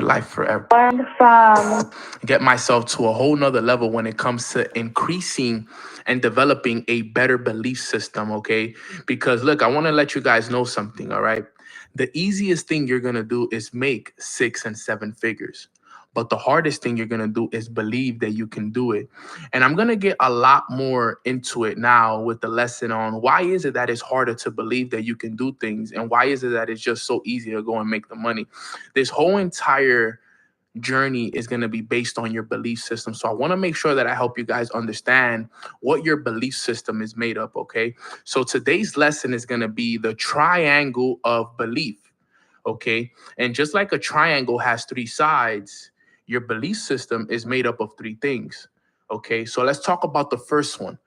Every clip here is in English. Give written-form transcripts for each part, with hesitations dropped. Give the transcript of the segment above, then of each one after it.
life forever. Learned from Get myself to a whole nother level when it comes to increasing and developing a better belief system, okay? Because look, I want to let you guys know something, all right? The easiest thing you're going to do is make 6 and 7 figures. But the hardest thing you're going to do is believe that you can do it. And I'm going to get a lot more into it now with the lesson on why is it that it's harder to believe that you can do things, and why is it that it's just so easy to go and make the money. This whole entire journey is going to be based on your belief system. So I want to make sure that I help you guys understand what your belief system is made up, okay? So today's lesson is going to be the triangle of belief, okay? And just like a triangle has 3 sides, your belief system is made up of 3 things, okay? So let's talk about the first one.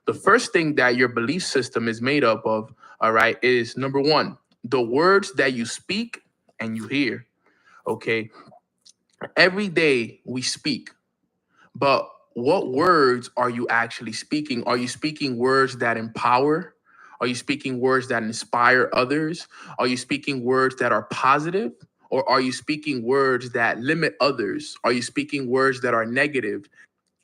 The first thing that your belief system is made up of, all right, is number one, the words that you speak and you hear, okay? Every day we speak, but what words are you actually speaking? Are you speaking words that empower? Are you speaking words that inspire others? Are you speaking words that are positive? Or are you speaking words that limit others? Are you speaking words that are negative?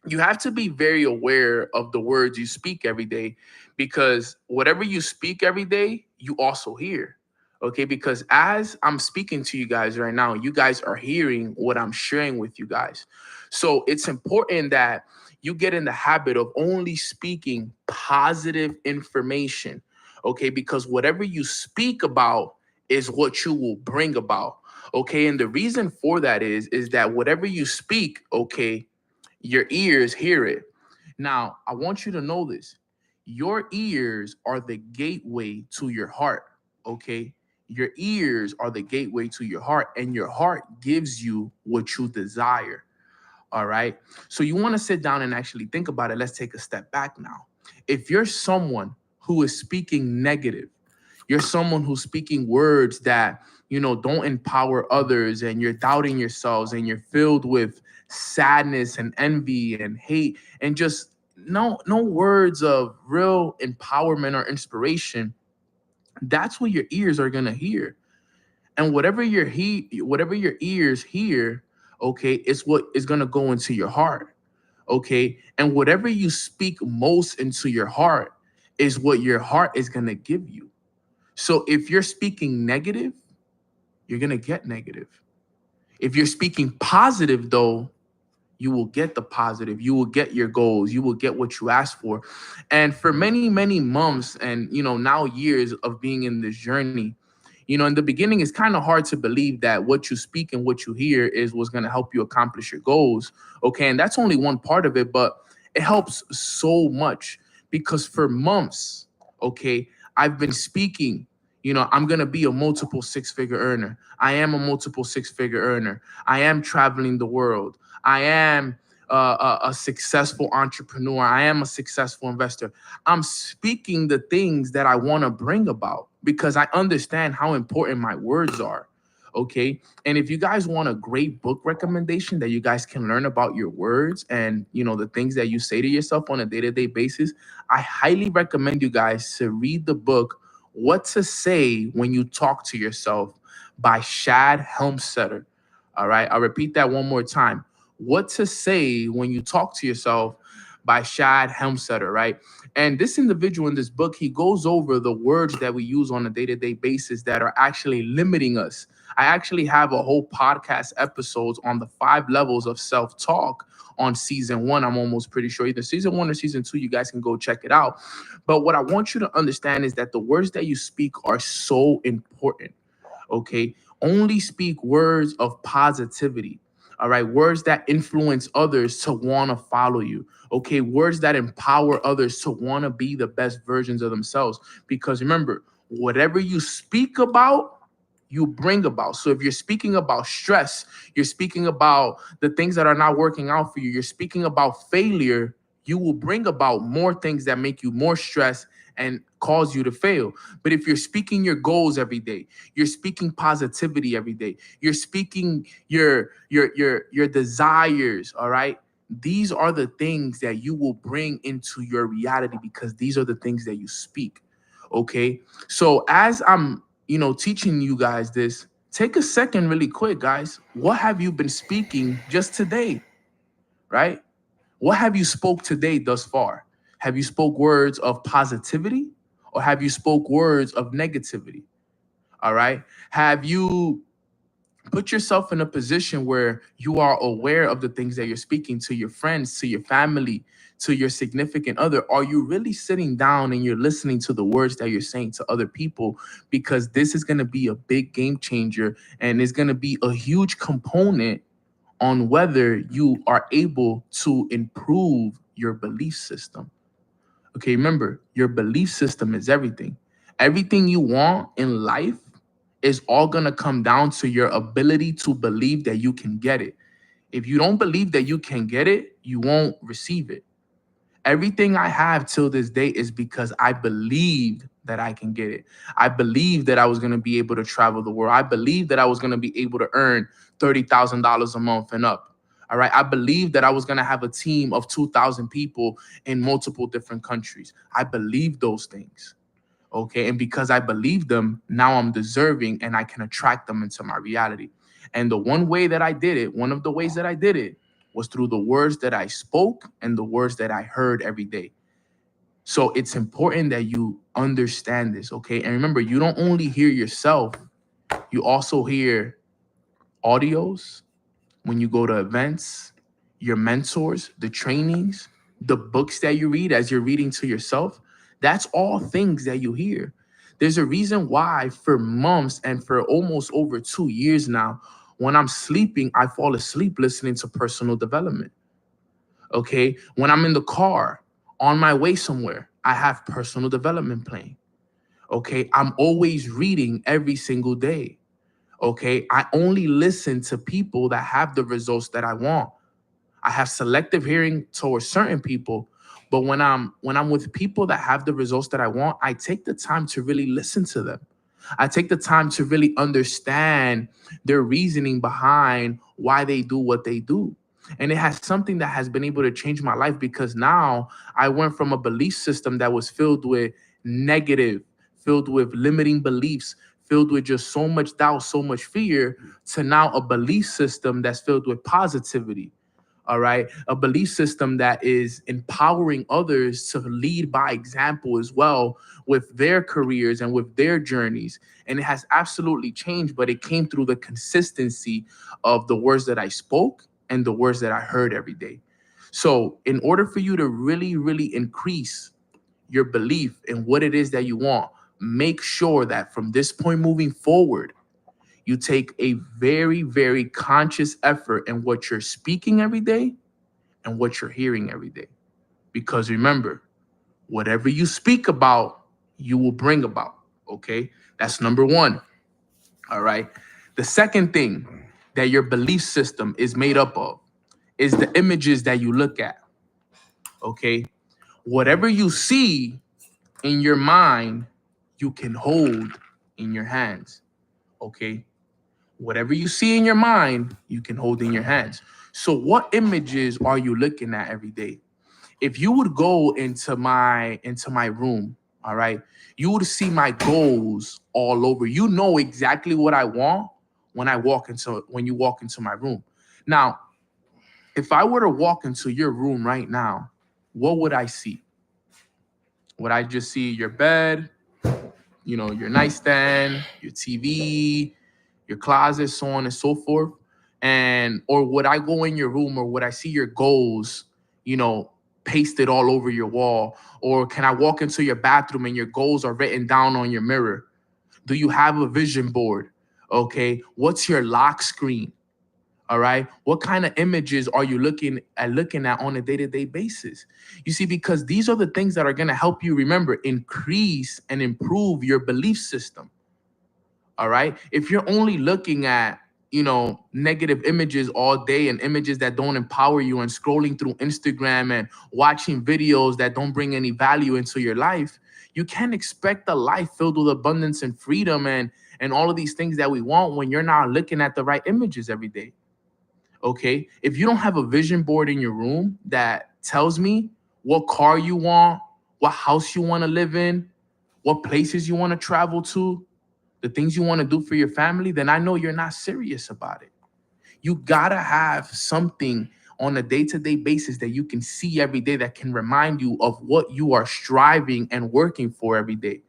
You have to be very aware of the words you speak every day, because whatever you speak every day, you also hear. Okay, because as I'm speaking to you guys right now, you guys are hearing what I'm sharing with you guys. So it's important that you get in the habit of only speaking positive information. Okay, because whatever you speak about is what you will bring about. Okay, and the reason for that is that whatever you speak, okay, your ears hear it. Now, I want you to know this. Your ears are the gateway to your heart, okay? Your ears are the gateway to your heart, and your heart gives you what you desire, all right? So you want to sit down and actually think about it. Let's take a step back now. If you're someone who is speaking negative, you're someone who's speaking words that, don't empower others, and you're doubting yourselves, and you're filled with sadness and envy and hate, and just no words of real empowerment or inspiration, that's what your ears are going to hear. And whatever your ears hear, okay, is what is going to go into your heart, okay? And whatever you speak most into your heart is what your heart is going to give you. So if you're speaking negative, you're going to get negative. If you're speaking positive, though, you will get the positive. You will get your goals. You will get what you ask for. And for many, many months and, now years of being in this journey, in the beginning, it's kind of hard to believe that what you speak and what you hear is what's going to help you accomplish your goals. Okay. And that's only one part of it, but it helps so much because for months, okay, I've been speaking. I'm going to be a multiple 6 figure earner. I am a multiple 6 figure earner. I am traveling the world. I am a successful entrepreneur. I am a successful investor. I'm speaking the things that I want to bring about because I understand how important my words are. Okay. And if you guys want a great book recommendation that you guys can learn about your words and, the things that you say to yourself on a day-to-day basis, I highly recommend you guys to read the book, What to Say When You Talk to Yourself by Shad Helmstetter. All right. I'll repeat that one more time. What to Say When You Talk to Yourself by Shad Helmstetter, right? And this individual in this book, he goes over the words that we use on a day-to-day basis that are actually limiting us. I actually have a whole podcast episodes on the 5 levels of self-talk on season 1. I'm almost pretty sure either season 1 or season 2. You guys can go check it out. But what I want you to understand is that the words that you speak are so important. Okay. Only speak words of positivity. All right. Words that influence others to want to follow you. Okay. Words that empower others to want to be the best versions of themselves. Because remember, whatever you speak about, you bring about. So if you're speaking about stress, you're speaking about the things that are not working out for you, you're speaking about failure, you will bring about more things that make you more stressed and cause you to fail. But if you're speaking your goals every day, you're speaking positivity every day, you're speaking your desires, all right? These are the things that you will bring into your reality because these are the things that you speak. Okay? So as I'm teaching you guys this, Take a second really quick, guys. What have you been speaking just today, right? What have you spoke today thus far? Have you spoke words of positivity or have you spoke words of negativity? All right. Have you put yourself in a position where you are aware of the things that you're speaking to your friends, to your family, to your significant other? Are you really sitting down and you're listening to the words that you're saying to other people? Because this is going to be a big game changer and it's going to be a huge component on whether you are able to improve your belief system. Okay, remember, your belief system is everything. Everything you want in life is all going to come down to your ability to believe that you can get it. If you don't believe that you can get it, you won't receive it. Everything I have till this day is because I believed that I can get it. I believed that I was going to be able to travel the world. I believed that I was going to be able to earn $30,000 a month and up. All right. I believed that I was going to have a team of 2,000 people in multiple different countries. I believed those things. Okay. And because I believe them, now I'm deserving and I can attract them into my reality. And the one way that I did it, one of the ways that I did it was through the words that I spoke and the words that I heard every day. So it's important that you understand this. Okay. And remember, you don't only hear yourself, you also hear audios when you go to events, your mentors, the trainings, the books that you read as you're reading to yourself. That's all things that you hear. There's a reason why for months and for almost over 2 years now, when I'm sleeping, I fall asleep listening to personal development. Okay. When I'm in the car on my way somewhere, I have personal development playing. Okay. I'm always reading every single day. Okay. I only listen to people that have the results that I want. I have selective hearing towards certain people, but when I'm with people that have the results that I want, I take the time to really listen to them. I take the time to really understand their reasoning behind why they do what they do. And it has something that has been able to change my life because now I went from a belief system that was filled with negative, filled with limiting beliefs, filled with just so much doubt, so much fear, to now a belief system that's filled with positivity. All right. A belief system that is empowering others to lead by example as well with their careers and with their journeys. And it has absolutely changed, but it came through the consistency of the words that I spoke and the words that I heard every day. So, in order for you to really, really increase your belief in what it is that you want, make sure that from this point moving forward, you take a very, very conscious effort in what you're speaking every day and what you're hearing every day. Because remember, whatever you speak about, you will bring about. Okay. That's number one. All right. The second thing that your belief system is made up of is the images that you look at. Okay. Whatever you see in your mind, you can hold in your hands. Okay. Whatever you see in your mind, you can hold in your hands. So, what images are you looking at every day? If you would go into my room, all right, you would see my goals all over. You know exactly what I want when you walk into my room. Now, if I were to walk into your room right now, what would I see? Would I just see your bed, your nightstand, your TV, your closet, so on and so forth? And or would I go in your room or would I see your goals, you know, pasted all over your wall? Or can I walk into your bathroom and your goals are written down on your mirror? Do you have a vision board? Okay. What's your lock screen? All right. What kind of images are you looking at on a day-to-day basis? You see, because these are the things that are going to help you, remember, increase and improve your belief system. All right. If you're only looking at, negative images all day and images that don't empower you and scrolling through Instagram and watching videos that don't bring any value into your life, you can't expect a life filled with abundance and freedom and all of these things that we want when you're not looking at the right images every day. Okay. If you don't have a vision board in your room that tells me what car you want, what house you want to live in, what places you want to travel to, the things you want to do for your family, then I know you're not serious about it. You gotta have something on a day-to-day basis that you can see every day that can remind you of what you are striving and working for every day.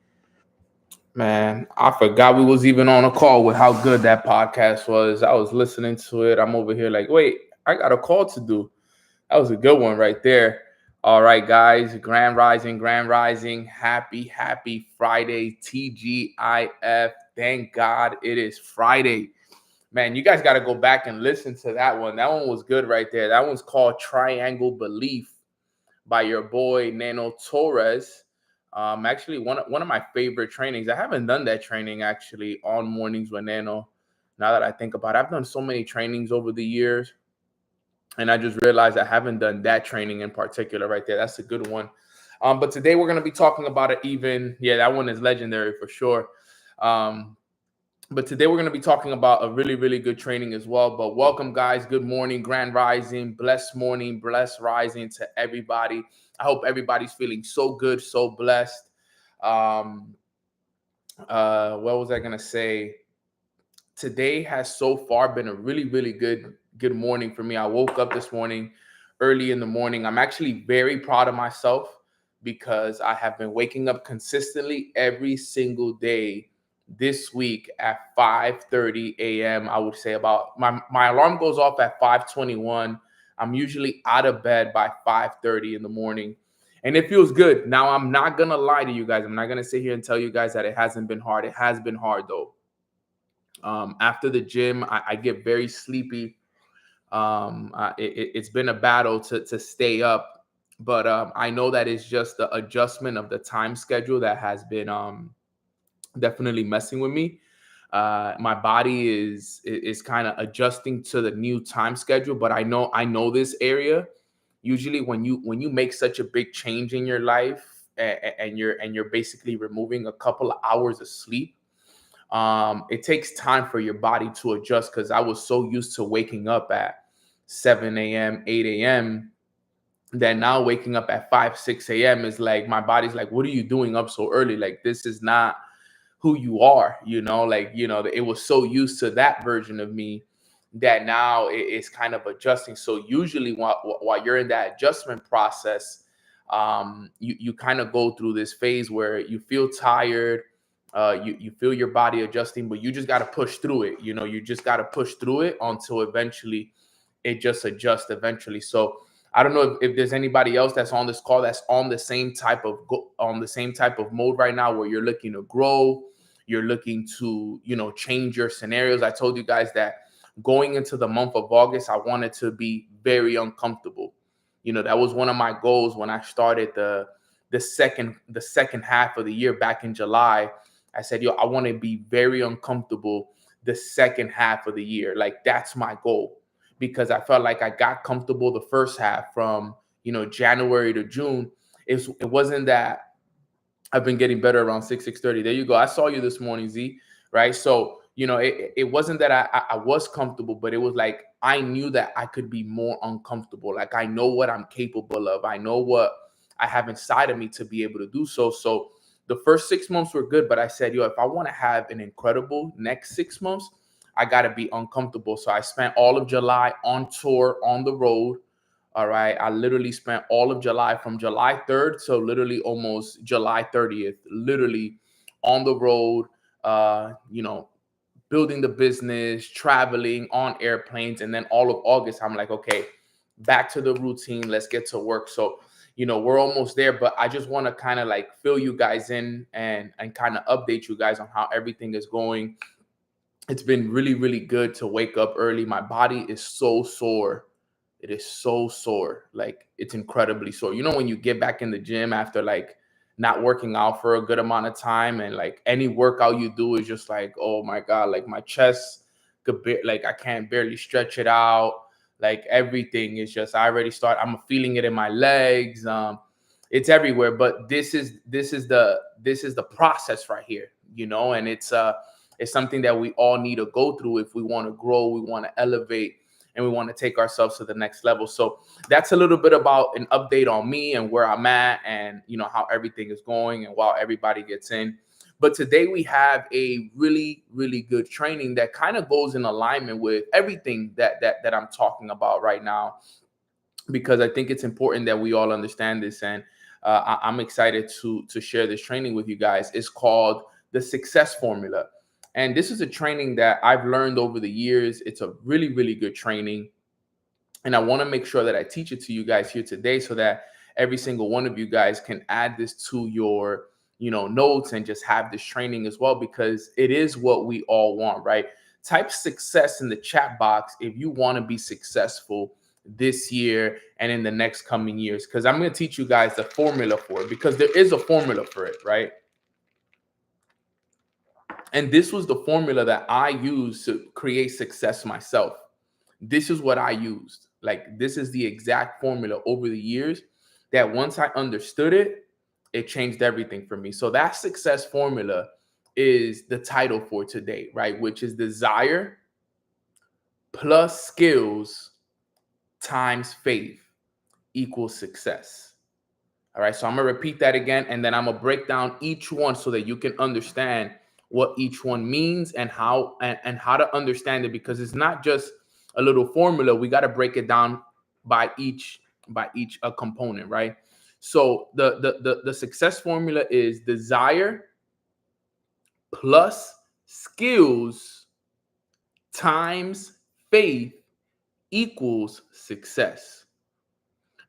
Man, I forgot we was even on a call with how good that podcast was. I was listening to it. I'm over here like, wait, I got a call to do. That was a good one right there. All right, guys. Grand Rising, Grand Rising. Happy Friday. TGIF. Thank God it is Friday. Man, you guys got to go back and listen to that one. That one was good right there. That one's called Triangle Belief by your boy Nano Torres. Actually, one of my favorite trainings. I haven't done that training actually on Mornings with Nano. Now that I think about it, I've done so many trainings over the years, and I just realized I haven't done that training in particular right there. That's a good one. But today we're going to be talking about it even. Yeah, that one is legendary for sure. Um, but today we're going to be talking about a really, really good training as well. But welcome, guys. Good morning, Grand Rising, blessed morning, blessed rising to everybody. I hope everybody's feeling so good, so blessed. Um, what was I going to say? Today has so far been a really, really good morning for me. I woke up this morning early in the morning. I'm actually very proud of myself because I have been waking up consistently every single day this week at 5:30 a.m. I would say about my alarm goes off at 5:21. I'm usually out of bed by 5:30 in the morning. And it feels good. Now, I'm not going to lie to you guys. I'm not going to sit here and tell you guys that it hasn't been hard. It has been hard though. After the gym, I get very sleepy. It's been a battle to stay up, but I know that it's just the adjustment of the time schedule that has been definitely messing with me. My body is kind of adjusting to the new time schedule, but I know this area. Usually, when you make such a big change in your life, and you're basically removing a couple of hours of sleep, it takes time for your body to adjust, because I was so used to waking up at 7 a.m., 8 a.m., that now waking up at 5, 6 a.m. is like, my body's like, what are you doing up so early? Like, this is not who you are, like, it was so used to that version of me that now it's kind of adjusting. So usually while you're in that adjustment process, you kind of go through this phase where you feel tired, you feel your body adjusting, but you just got to push through it. You just got to push through it until eventually it just adjusts eventually. So I don't know if there's anybody else that's on this call that's on the same type of mode right now, where you're looking to grow, you're looking to change your scenarios. I told you guys that going into the month of August, I wanted to be very uncomfortable. That was one of my goals when I started the second half of the year back in July. I said, I want to be very uncomfortable the second half of the year. Like, that's my goal, because I felt like I got comfortable the first half from January to June. It wasn't that I've been getting better around 6:30. There you go. I saw you this morning, Z. Right. So, it wasn't that I was comfortable, but it was like I knew that I could be more uncomfortable. Like, I know what I'm capable of. I know what I have inside of me to be able to do so. So the first 6 months were good, but I said, if I want to have an incredible next 6 months, I got to be uncomfortable. So I spent all of July on tour, on the road. All right. I literally spent all of July, from July 3rd to literally almost July 30th, literally on the road, uh, you know, building the business, traveling on airplanes. And then all of August, I'm like, okay, back to the routine. Let's get to work. So, we're almost there, but I just want to kind of like fill you guys in and kind of update you guys on how everything is going. It's been really, really good to wake up early. My body is so sore. It is so sore. Like, it's incredibly sore. When you get back in the gym after like not working out for a good amount of time, and like any workout you do is just like, oh my God, like my chest like I can't barely stretch it out. Like, everything is just, I'm feeling it in my legs. It's everywhere. But this is the process right here, and it's something that we all need to go through if we want to grow, we want to elevate, and we want to take ourselves to the next level. So that's a little bit about an update on me and where I'm at, and how everything is going, and while everybody gets in. But today we have a really, really good training that kind of goes in alignment with everything that I'm talking about right now, because I think it's important that we all understand this. And I'm excited to share this training with you guys. It's called the Success Formula. And this is a training that I've learned over the years. It's a really, really good training. And I want to make sure that I teach it to you guys here today so that every single one of you guys can add this to your, notes and just have this training as well, because it is what we all want, right? Type success in the chat box if you want to be successful this year and in the next coming years, because I'm going to teach you guys the formula for it, because there is a formula for it, right? And this was the formula that I used to create success myself. This is what I used. Like, this is the exact formula over the years that once I understood it, it changed everything for me. So that success formula is the title for today, right? Which is desire plus skills times faith equals success. All right. So I'm going to repeat that again, and then I'm going to break down each one so that you can understand what each one means and how to understand it, because it's not just a little formula. We got to break it down by each component, right? So the success formula is desire plus skills times faith equals success.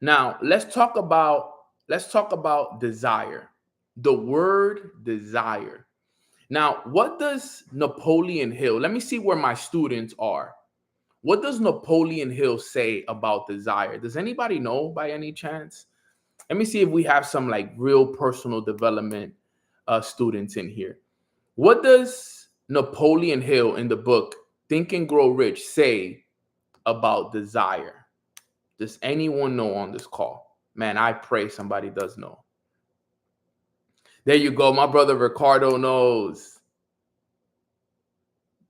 Now, let's talk about desire. The word desire. Now, what does Napoleon Hill? Let me see where my students are. What does Napoleon Hill say about desire? Does anybody know by any chance? Let me see if we have some like real personal development students in here. What does Napoleon Hill in the book Think and Grow Rich say about desire? Does anyone know on this call? Man, I pray somebody does know. There you go. My brother Ricardo knows.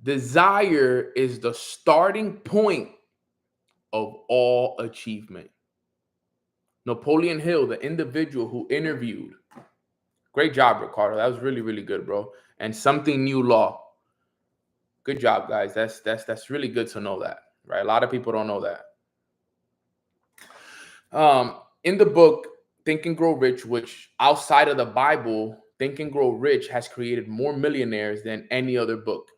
Desire is the starting point of all achievement. Napoleon Hill, the individual who interviewed. Great job, Ricardo. That was really, really good, bro. And Something New Law. Good job, guys. That's really good to know that, right? A lot of people don't know that. In the book Think and Grow Rich, which outside of the Bible, Think and Grow Rich has created more millionaires than any other book.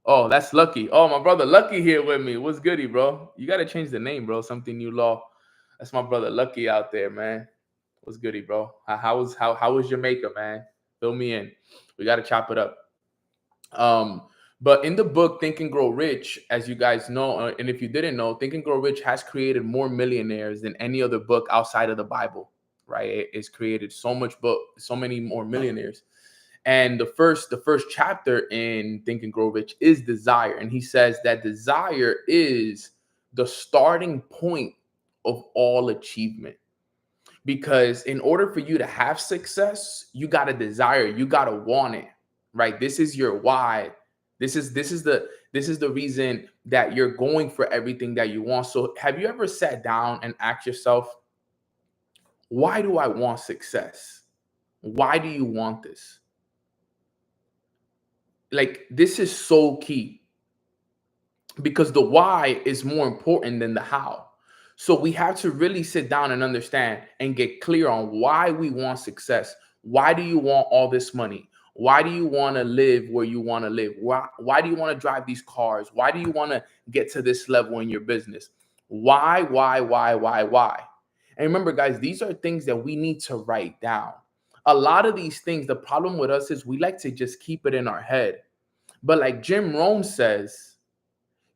Oh, that's Lucky. Oh, my brother Lucky here with me. What's goody, bro? You got to change the name, bro. Something New Law. That's my brother Lucky out there, man. What's goody, bro? How was Jamaica, man? Fill me in. We got to chop it up. But in the book Think and Grow Rich, as you guys know, and if you didn't know, Think and Grow Rich has created more millionaires than any other book outside of the Bible, right? It's created so many more millionaires. And the first chapter in Think and Grow Rich is desire. And he says that desire is the starting point of all achievement. Because in order for you to have success, you got to desire, you got to want it, right? This is your why. This is the reason that you're going for everything that you want. So have you ever sat down and asked yourself, why do I want success? Why do you want this? Like, this is so key, because the why is more important than the how. So we have to really sit down and understand and get clear on why we want success. Why do you want all this money? Why do you want to live where you want to live? Why do you want to drive these cars? Why do you want to get to this level in your business? Why? And remember, guys, these are things that we need to write down. A lot of these things, the problem with us is we like to just keep it in our head. But like Jim Rohn says,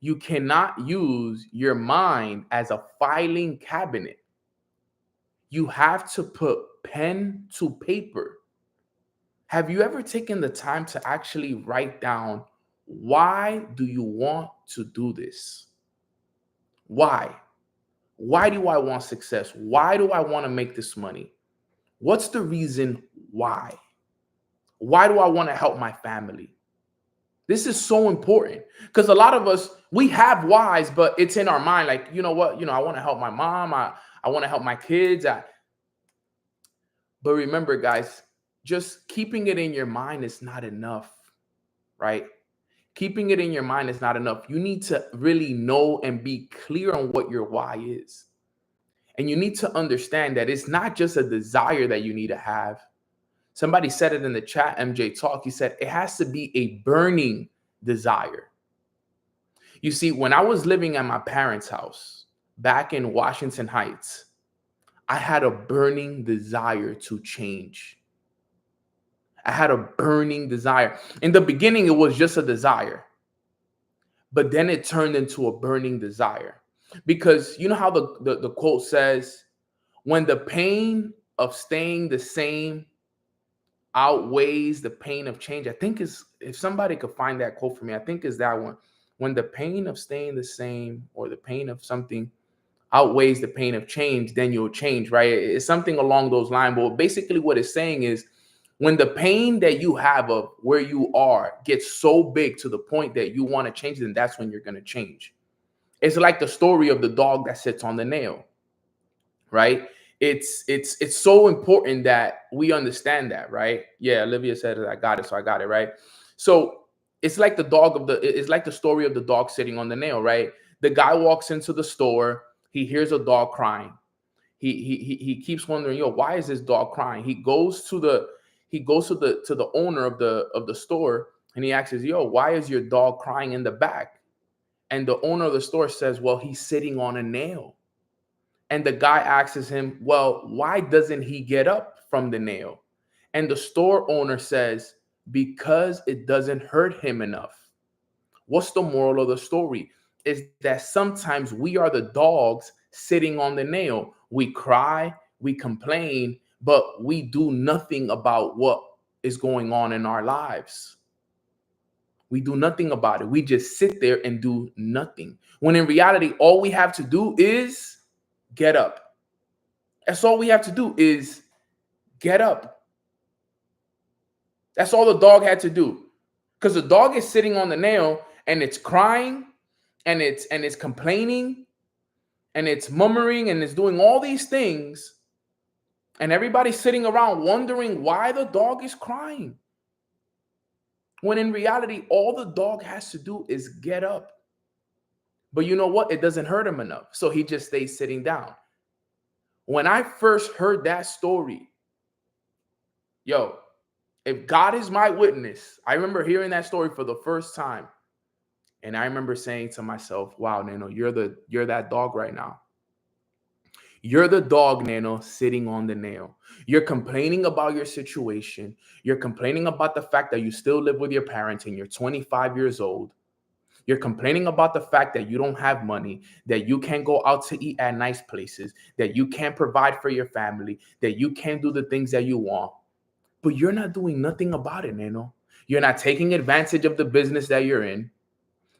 you cannot use your mind as a filing cabinet. You have to put pen to paper. Have you ever taken the time to actually write down, why do you want to do this? Why? Why do I want success? Why do I want to make this money? What's the reason why? Why do I want to help my family? This is so important, because a lot of us, we have whys, but it's in our mind. Like, you know what? I want to help my mom. I want to help my kids. But remember, guys, just keeping it in your mind is not enough, right? Keeping it in your mind is not enough. You need to really know and be clear on what your why is. And you need to understand that it's not just a desire that you need to have. Somebody said it in the chat, MJ Talk. He said it has to be a burning desire. You see, when I was living at my parents' house back in Washington Heights, I had a burning desire to change. I had a burning desire. In the beginning, it was just a desire, but then it turned into a burning desire. Because you know how the quote says, when the pain of staying the same outweighs the pain of change. I think is, if somebody could find that quote for me, I think is that one. When the pain of staying the same or the pain of something outweighs the pain of change, then you'll change, right? It's something along those lines. But basically what it's saying is when the pain that you have of where you are gets so big to the point that you want to change, then that's when you're going to change. It's like the story of the dog that sits on the nail, right? It's so important that we understand that, right? Yeah, Olivia said I got it, so I got it, right? So it's like the story of the dog sitting on the nail, right? The guy walks into the store, he hears a dog crying. He keeps wondering, yo, why is this dog crying? He goes to the owner of the store and he asks, yo, why is your dog crying in the back? And the owner of the store says, well, he's sitting on a nail. And the guy asks him, well, why doesn't he get up from the nail? And the store owner says, because it doesn't hurt him enough. What's the moral of the story? Is that sometimes we are the dogs sitting on the nail. We cry, we complain, but we do nothing about what is going on in our lives. We do nothing about it. We just sit there and do nothing. When in reality, all we have to do is get up. That's all we have to do is get up. That's all the dog had to do. Because the dog is sitting on the nail and it's crying and it's complaining and it's murmuring and it's doing all these things. And everybody's sitting around wondering why the dog is crying. When in reality, all the dog has to do is get up. But you know what? It doesn't hurt him enough. So he just stays sitting down. When I first heard that story, yo, if God is my witness, I remember hearing that story for the first time. And I remember saying to myself, wow, Nano, you're that dog right now. You're the dog, Nano, sitting on the nail. You're complaining about your situation. You're complaining about the fact that you still live with your parents and you're 25 years old. You're complaining about the fact that you don't have money, that you can't go out to eat at nice places, that you can't provide for your family, that you can't do the things that you want. But you're not doing nothing about it, Nano. You're not taking advantage of the business that you're in.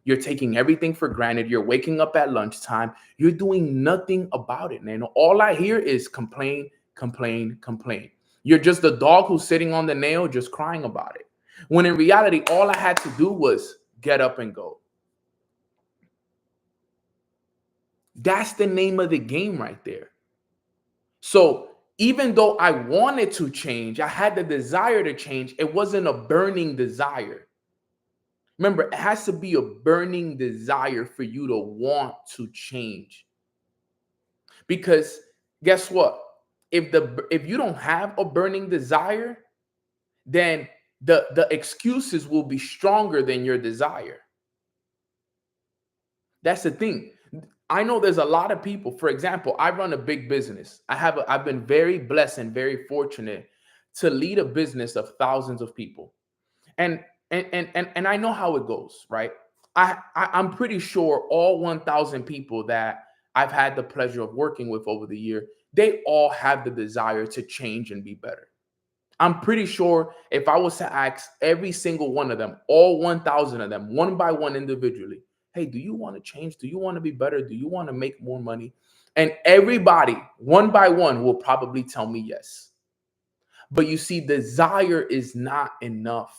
You're taking everything for granted. You're waking up at lunchtime. You're doing nothing about it, Nano. All I hear is complain, complain, complain. You're just the dog who's sitting on the nail just crying about it. When in reality, all I had to do was get up and go. That's the name of the game right there. So even though I wanted to change, I had the desire to change. It wasn't a burning desire. Remember, it has to be a burning desire for you to want to change. Because guess what? If you don't have a burning desire, then the excuses will be stronger than your desire. That's the thing. I know there's a lot of people. For example, I run a big business. I've been very blessed and very fortunate to lead a business of thousands of people. And and I know how it goes, right? I'm pretty sure all 1,000 people that I've had the pleasure of working with over the year, they all have the desire to change and be better. I'm pretty sure if I was to ask every single one of them, all 1,000 of them, one by one individually, hey, do you want to change? Do you want to be better? Do you want to make more money? And everybody, one by one, will probably tell me yes. But you see, desire is not enough.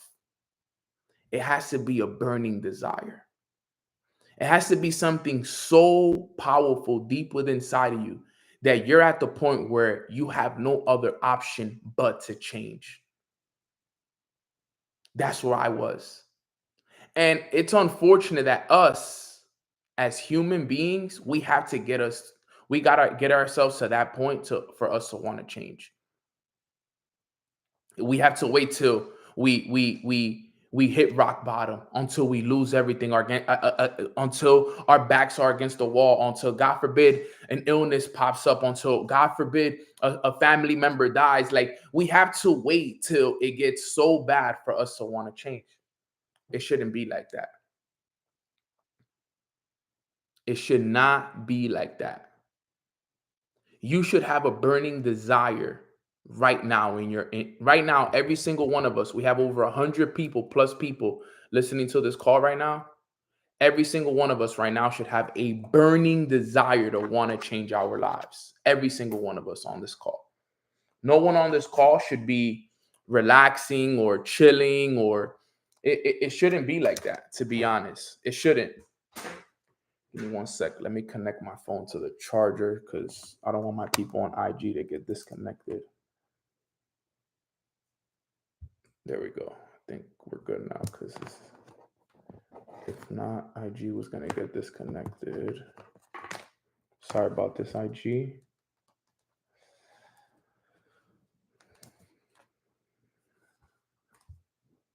It has to be a burning desire. It has to be something so powerful deep within inside of you that you're at the point where you have no other option but to change. That's where I was. And it's unfortunate that us as human beings, we gotta get ourselves to that point to for us to want to change. We have to wait till we hit rock bottom, until we lose everything, until our backs are against the wall, until God forbid an illness pops up, until God forbid a family member dies. Like, we have to wait till it gets so bad for us to want to change. It shouldn't be like that. It should not be like that. You should have a burning desire right now right now. Every single one of us, we have over 100 people plus people listening to this call right now. Every single one of us right now should have a burning desire to want to change our lives. Every single one of us on this call. No one on this call should be relaxing or chilling, or it shouldn't be like that, to be honest. It shouldn't. Give me one sec. Let me connect my phone to the charger because I don't want my people on IG to get disconnected. There we go. I think we're good now, because if not, IG was going to get disconnected. Sorry about this, IG.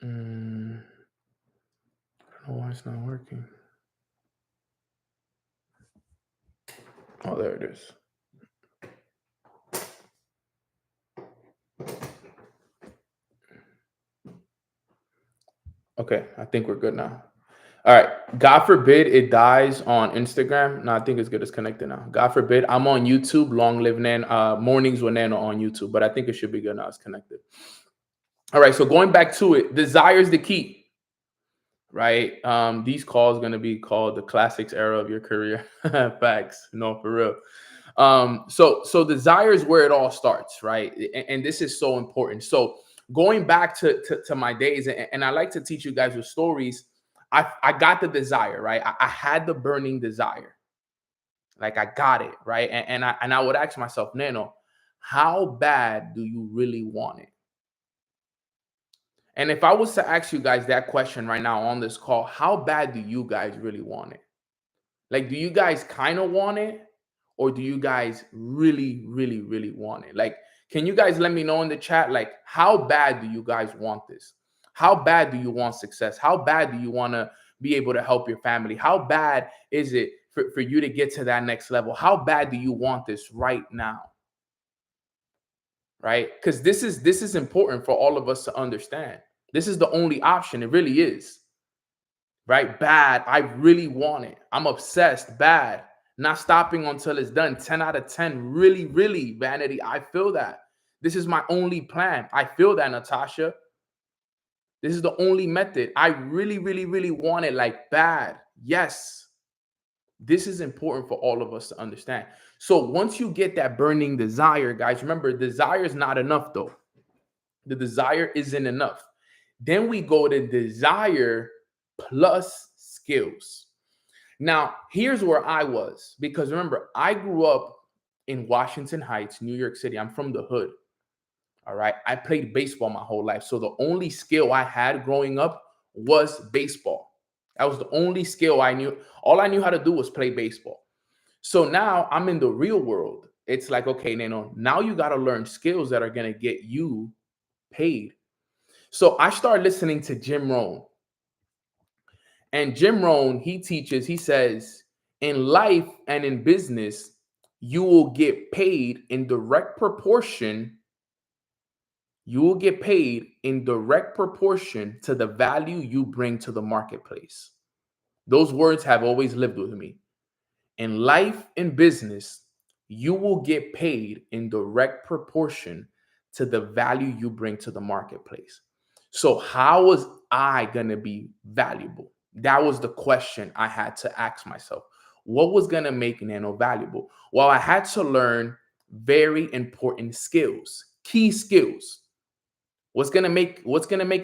I don't know why it's not working. Oh, there it is. Okay, I think we're good now. All right. God forbid it dies on Instagram. No, I think it's good. It's connected now. God forbid. I'm on YouTube. Long live Nano. Mornings with Nano on YouTube. But I think it should be good now. It's connected. All right. So going back to it, desire is the key, right? These calls going to be called the classics era of your career. Facts. No, for real. So desire is where it all starts, right? And this is so important. So going back to my days, and I like to teach you guys with stories. I got the desire, right? I had the burning desire. Like, I got it, right? And I would ask myself, Nano, how bad do you really want it? And if I was to ask you guys that question right now on this call, how bad do you guys really want it? Like, do you guys kind of want it? Or do you guys really, really, really want it? Like, can you guys let me know in the chat, like, how bad do you guys want this? How bad do you want success? How bad do you want to be able to help your family? How bad is it for you to get to that next level? How bad do you want this right now? Right? Because this is important for all of us to understand. This is the only option. It really is. Right? Bad. I really want it. I'm obsessed. Bad. Not stopping until it's done. 10 out of 10. Really, really, Vanity. I feel that. This is my only plan. I feel that, Natasha. This is the only method. I really, really, really want it, like, bad. Yes. This is important for all of us to understand. So once you get that burning desire, guys, remember, desire is not enough, though. The desire isn't enough. Then we go to desire plus skills. Now, here's where I was, because remember, I grew up in Washington Heights, New York City. I'm from the hood. All right. I played baseball my whole life. So the only skill I had growing up was baseball. That was the only skill I knew. All I knew how to do was play baseball. So now I'm in the real world. It's like, okay, Nano, now you got to learn skills that are going to get you paid. So I started listening to Jim Rohn. And Jim Rohn, he says, in life and in business, you will get paid in direct proportion. You will get paid in direct proportion to the value you bring to the marketplace. Those words have always lived with me. In life and business, you will get paid in direct proportion to the value you bring to the marketplace. So how was I going to be valuable? That was the question I had to ask myself. What was going to make Nano valuable? Well, I had to learn very important skills, key skills. What's going to make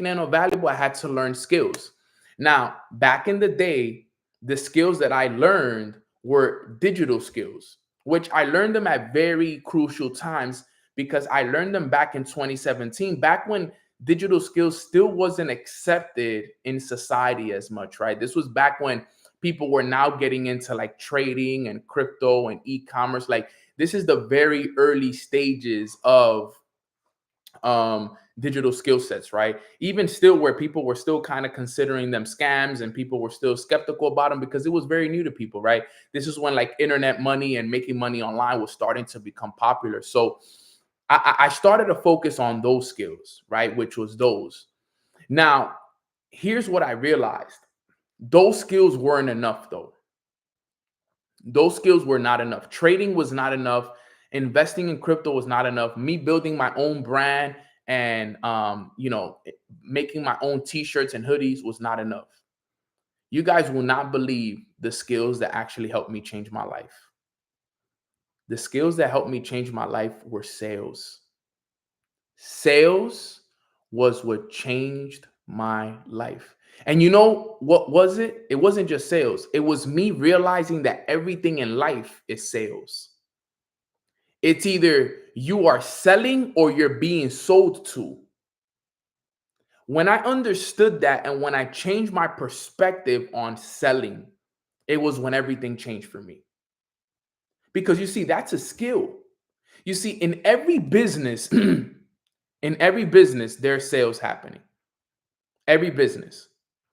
Nano valuable? I had to learn skills. Now, back in the day, the skills that I learned were digital skills, which I learned them at very crucial times, because I learned them back in 2017, back when digital skills still wasn't accepted in society as much, right? This was back when people were now getting into like trading and crypto and e-commerce. Like this is the very early stages of digital skill sets, right? Even still, where people were still kind of considering them scams and people were still skeptical about them because it was very new to people, right? This is when like internet money and making money online was starting to become popular. So I started to focus on those skills, right? Which was those. Now, here's what I realized. Those skills weren't enough though. Those skills were not enough. Trading was not enough. Investing in crypto was not enough. Me building my own brand and making my own t-shirts and hoodies was not enough. You guys will not believe the skills that actually helped me change my life. The skills that helped me change my life were sales. Sales was what changed my life. And you know what was it? It wasn't just sales. It was me realizing that everything in life is sales. It's either you are selling or you're being sold to. When I understood that and when I changed my perspective on selling, it was when everything changed for me. Because you see, that's a skill. You see, in every business, there's sales happening. Every business.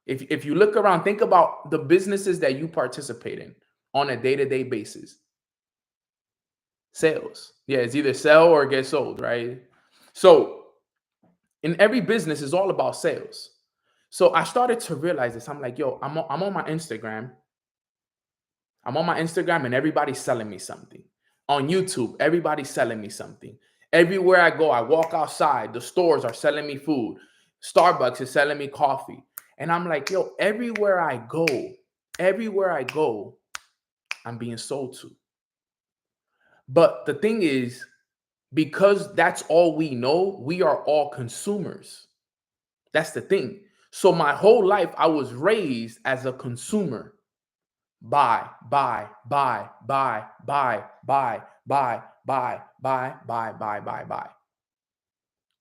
If you look around, think about the businesses that you participate in on a day-to-day basis. Sales. Yeah, it's either sell or get sold, right? So in every business, it's all about sales. So I started to realize this. I'm like, yo, I'm on my Instagram. I'm on my Instagram and everybody's selling me something. On YouTube, everybody's selling me something. Everywhere I go, I walk outside, the stores are selling me food. Starbucks is selling me coffee. And I'm like, yo, everywhere I go, I'm being sold to. But the thing is, because that's all we know, we are all consumers. That's the thing. So my whole life, I was raised as a consumer. Buy, buy, buy, buy, buy, buy, buy, buy, buy, buy, buy, buy, buy.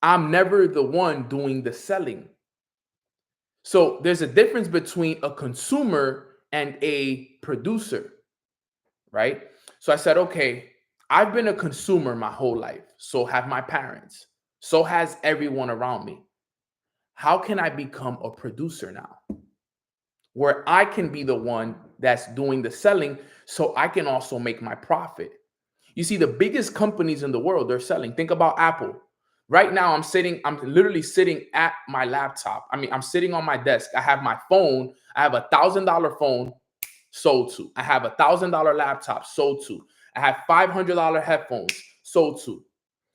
I'm never the one doing the selling. So there's a difference between a consumer and a producer, right? So I said, okay, I've been a consumer my whole life. So have my parents. So has everyone around me. How can I become a producer now? Where I can be the one that's doing the selling so I can also make my profit. You see, the biggest companies in the world, they're selling. Think about Apple. Right now, I'm literally sitting at my laptop. I mean, I'm sitting on my desk. I have my phone. I have $1,000 phone sold to. I have $1,000 laptop sold to. I have $500 headphones sold to.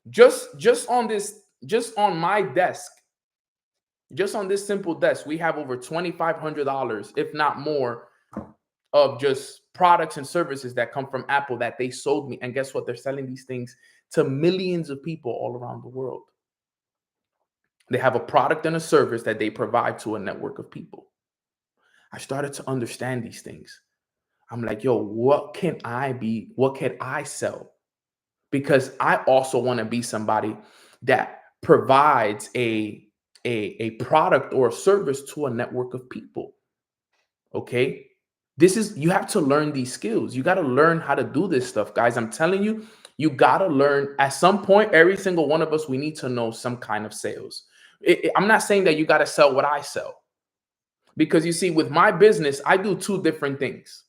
Just on this, just on my desk, just on this simple desk, we have over $2,500, if not more, of just products and services that come from Apple that they sold me. And guess what? They're selling these things to millions of people all around the world. They have a product and a service that they provide to a network of people. I started to understand these things. I'm like, yo, what can I be? What can I sell? Because I also want to be somebody that provides a product or a service to a network of people. Okay. You have to learn these skills. You got to learn how to do this stuff, guys. I'm telling you, you got to learn at some point. Every single one of us, we need to know some kind of sales. I'm not saying that you got to sell what I sell, because you see, with my business, I do two different things.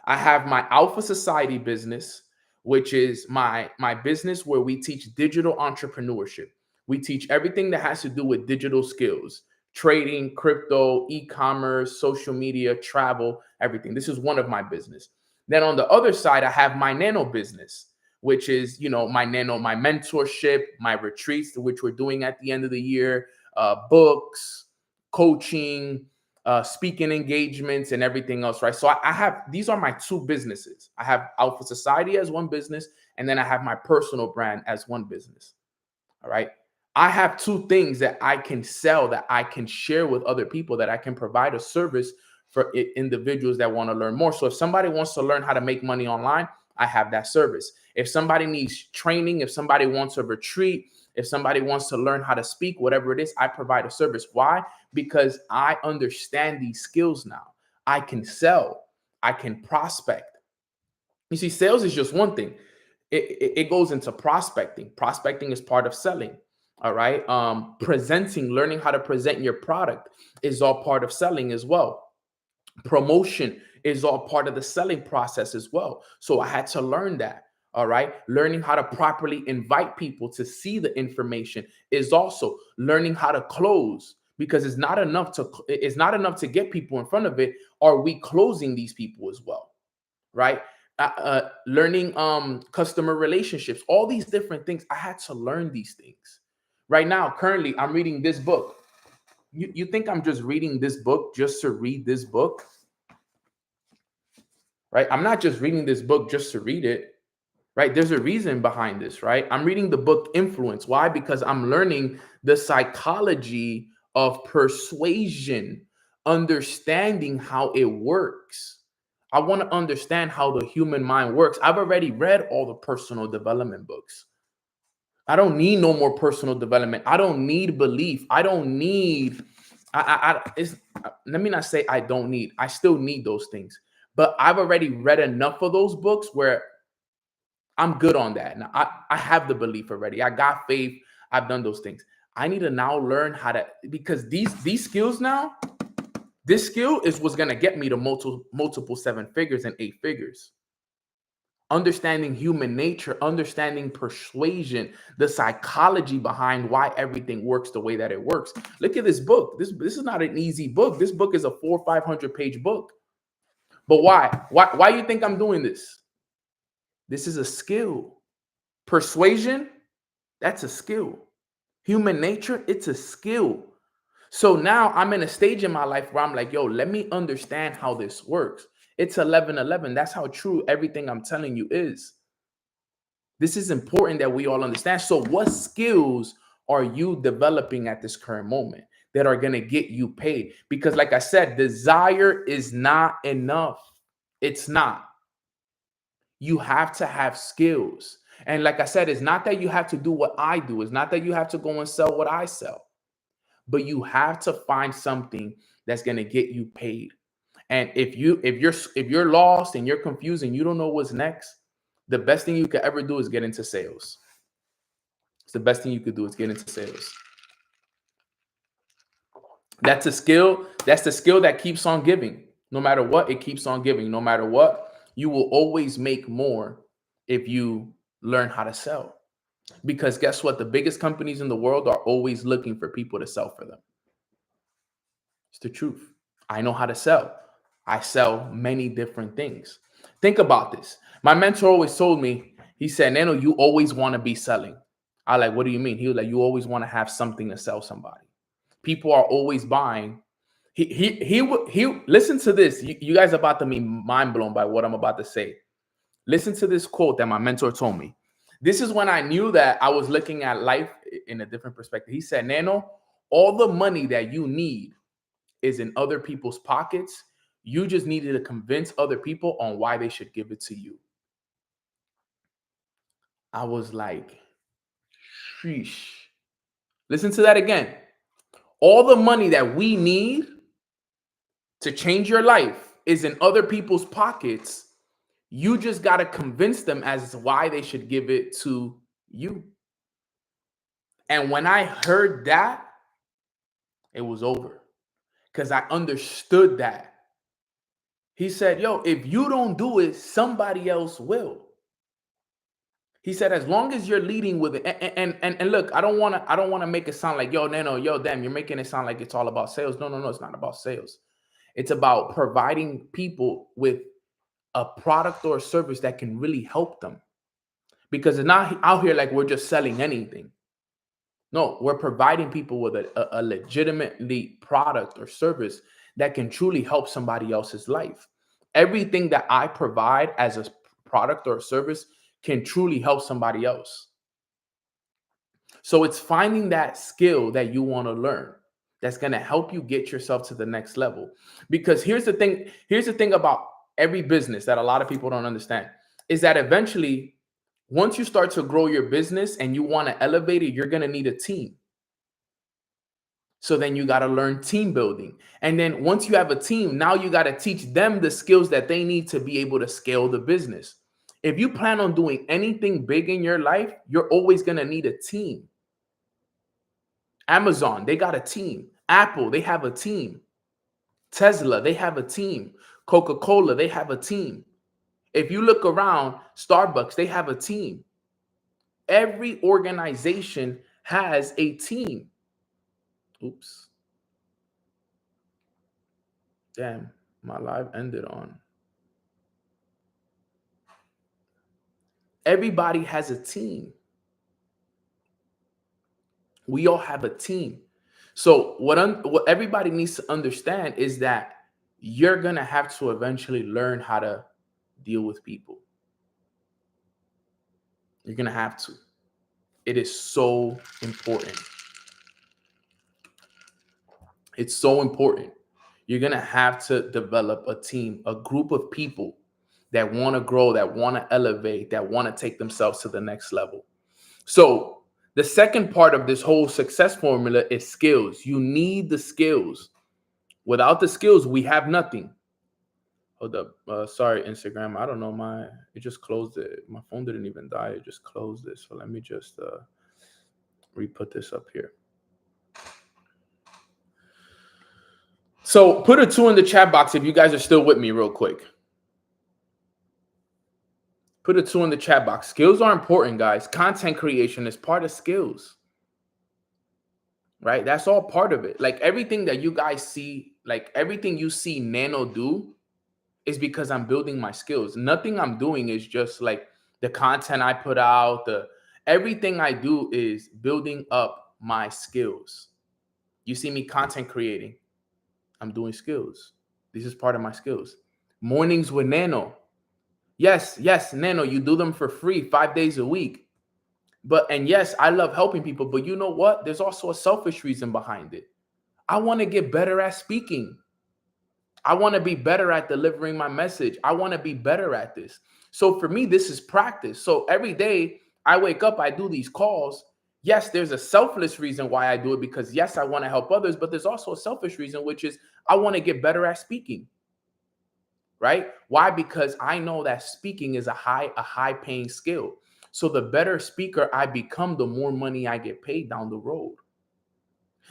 I have my Alpha Society business, which is my business where we teach digital entrepreneurship. We teach everything that has to do with digital skills, trading, crypto, e-commerce, social media, travel, everything. This is one of my business. Then on the other side, I have my nano business, which is, my mentorship, my retreats, which we're doing at the end of the year, books, coaching, speaking engagements, and everything else, right? So I have, these are my two businesses. I have Alpha Society as one business, and then I have my personal brand as one business. All right. I have two things that I can sell, that I can share with other people, that I can provide a service for individuals that want to learn more. So if somebody wants to learn how to make money online, I have that service. If somebody needs training, if somebody wants a retreat, If somebody wants to learn how to speak, whatever it is, I provide a service. Why? Because I understand these skills now. I can sell, I can prospect. You see, sales is just one thing. It goes into prospecting. Prospecting is part of selling. All right. Presenting, learning how to present your product is all part of selling as well. Promotion is all part of the selling process as well. So I had to learn that. All right. Learning how to properly invite people to see the information is also learning how to close, because it's not enough to get people in front of it. Are we closing these people as well? Right? Learning customer relationships, all these different things. I had to learn these things. Right now, currently, I'm reading this book. You think I'm just reading this book just to read this book? Right? I'm not just reading this book just to read it. Right? There's a reason behind this, right? I'm reading the book Influence. Why? Because I'm learning the psychology of persuasion, understanding how it works. I want to understand how the human mind works. I've already read all the personal development books. I don't need no more personal development. I don't need belief. I don't need. Let me not say I don't need. I still need those things, but I've already read enough of those books where I'm good on that. Now I have the belief already. I got faith. I've done those things. I need to now learn how to, because these skills now, this skill is what's gonna get me to multiple seven figures and eight figures. Understanding human nature, understanding persuasion, the psychology behind why everything works the way that it works. Look at this book. This is not an easy book. This book is a 400 or 500 page book. But why? Why you think I'm doing this? This is a skill. Persuasion, that's a skill. Human nature, it's a skill. So now I'm in a stage in my life where I'm like, yo, let me understand how this works. It's 11:11. That's how true everything I'm telling you is. This is important that we all understand. So what skills are you developing at this current moment that are going to get you paid? Because like I said, desire is not enough. It's not. You have to have skills. And like I said, it's not that you have to do what I do. It's not that you have to go and sell what I sell. But you have to find something that's going to get you paid. And if you're lost and you're confused and you don't know what's next, the best thing you could ever do is get into sales. It's the best thing you could do is get into sales. That's a skill. That's the skill that keeps on giving. No matter what, it keeps on giving. No matter what, you will always make more if you learn how to sell. Because guess what? The biggest companies in the world are always looking for people to sell for them. It's the truth. I know how to sell. I sell many different things. Think about this. My mentor always told me, he said, Nano, you always want to be selling. I like, what do you mean? He was like, you always want to have something to sell somebody. People are always buying. He listen to this. You guys are about to be mind blown by what I'm about to say. Listen to this quote that my mentor told me. This is when I knew that I was looking at life in a different perspective. He said, Nano, all the money that you need is in other people's pockets. You just needed to convince other people on why they should give it to you. I was like, sheesh. Listen to that again. All the money that we need to change your life is in other people's pockets. You just got to convince them as to why they should give it to you. And when I heard that, it was over, because I understood that. He said, yo, if you don't do it, somebody else will. He said, as long as you're leading with it, and look, I don't want to make it sound like, yo, Nano, yo, damn, you're making it sound like it's all about sales. No, it's not about sales. It's about providing people with a product or a service that can really help them. Because it's not out here like we're just selling anything. No, we're providing people with a legitimately product or service that can truly help somebody else's life. Everything that I provide as a product or a service can truly help somebody else. So it's finding that skill that you want to learn that's going to help you get yourself to the next level. Because here's the thing about every business that a lot of people don't understand is that eventually Once you start to grow your business and you want to elevate it, you're going to need a team. So then you got to learn team building. And then once you have a team, now you got to teach them the skills that they need to be able to scale the business. If you plan on doing anything big in your life, you're always going to need a team. Amazon, they got a team. Apple, they have a team. Tesla, they have a team. Coca-Cola, they have a team. If you look around, Starbucks, they have a team. Every organization has a team. Oops. Damn, my live ended on. Everybody has a team. We all have a team. So what everybody needs to understand is that you're going to have to eventually learn how to deal with people. You're going to have to. It is so important. It's so important. You're going to have to develop a team, a group of people that want to grow, that want to elevate, that want to take themselves to the next level. So the second part of this whole success formula is skills. You need the skills. Without the skills, we have nothing. Hold up. Sorry, Instagram. I don't know. It just closed it. My phone didn't even die. It just closed it. So let me just re-put this up here. So put a 2 in the chat box if you guys are still with me real quick. Put a 2 in the chat box. Skills are important, guys. Content creation is part of skills. Right? That's all part of it. Like everything that you guys see, like everything you see Nano do is because I'm building my skills. Nothing I'm doing is just like the content I put out. Everything I do is building up my skills. You see me content creating. I'm doing skills. This is part of my skills. Mornings with Nano. Yes, Nano, you do them for free 5 days a week. And yes, I love helping people, but you know what? There's also a selfish reason behind it. I want to get better at speaking. I want to be better at delivering my message. I want to be better at this. So for me, this is practice. So every day I wake up, I do these calls. Yes, there's a selfless reason why I do it because yes, I want to help others, but there's also a selfish reason, which is I want to get better at speaking. Right? Why? Because I know that speaking is a high paying skill. So the better speaker I become, the more money I get paid down the road.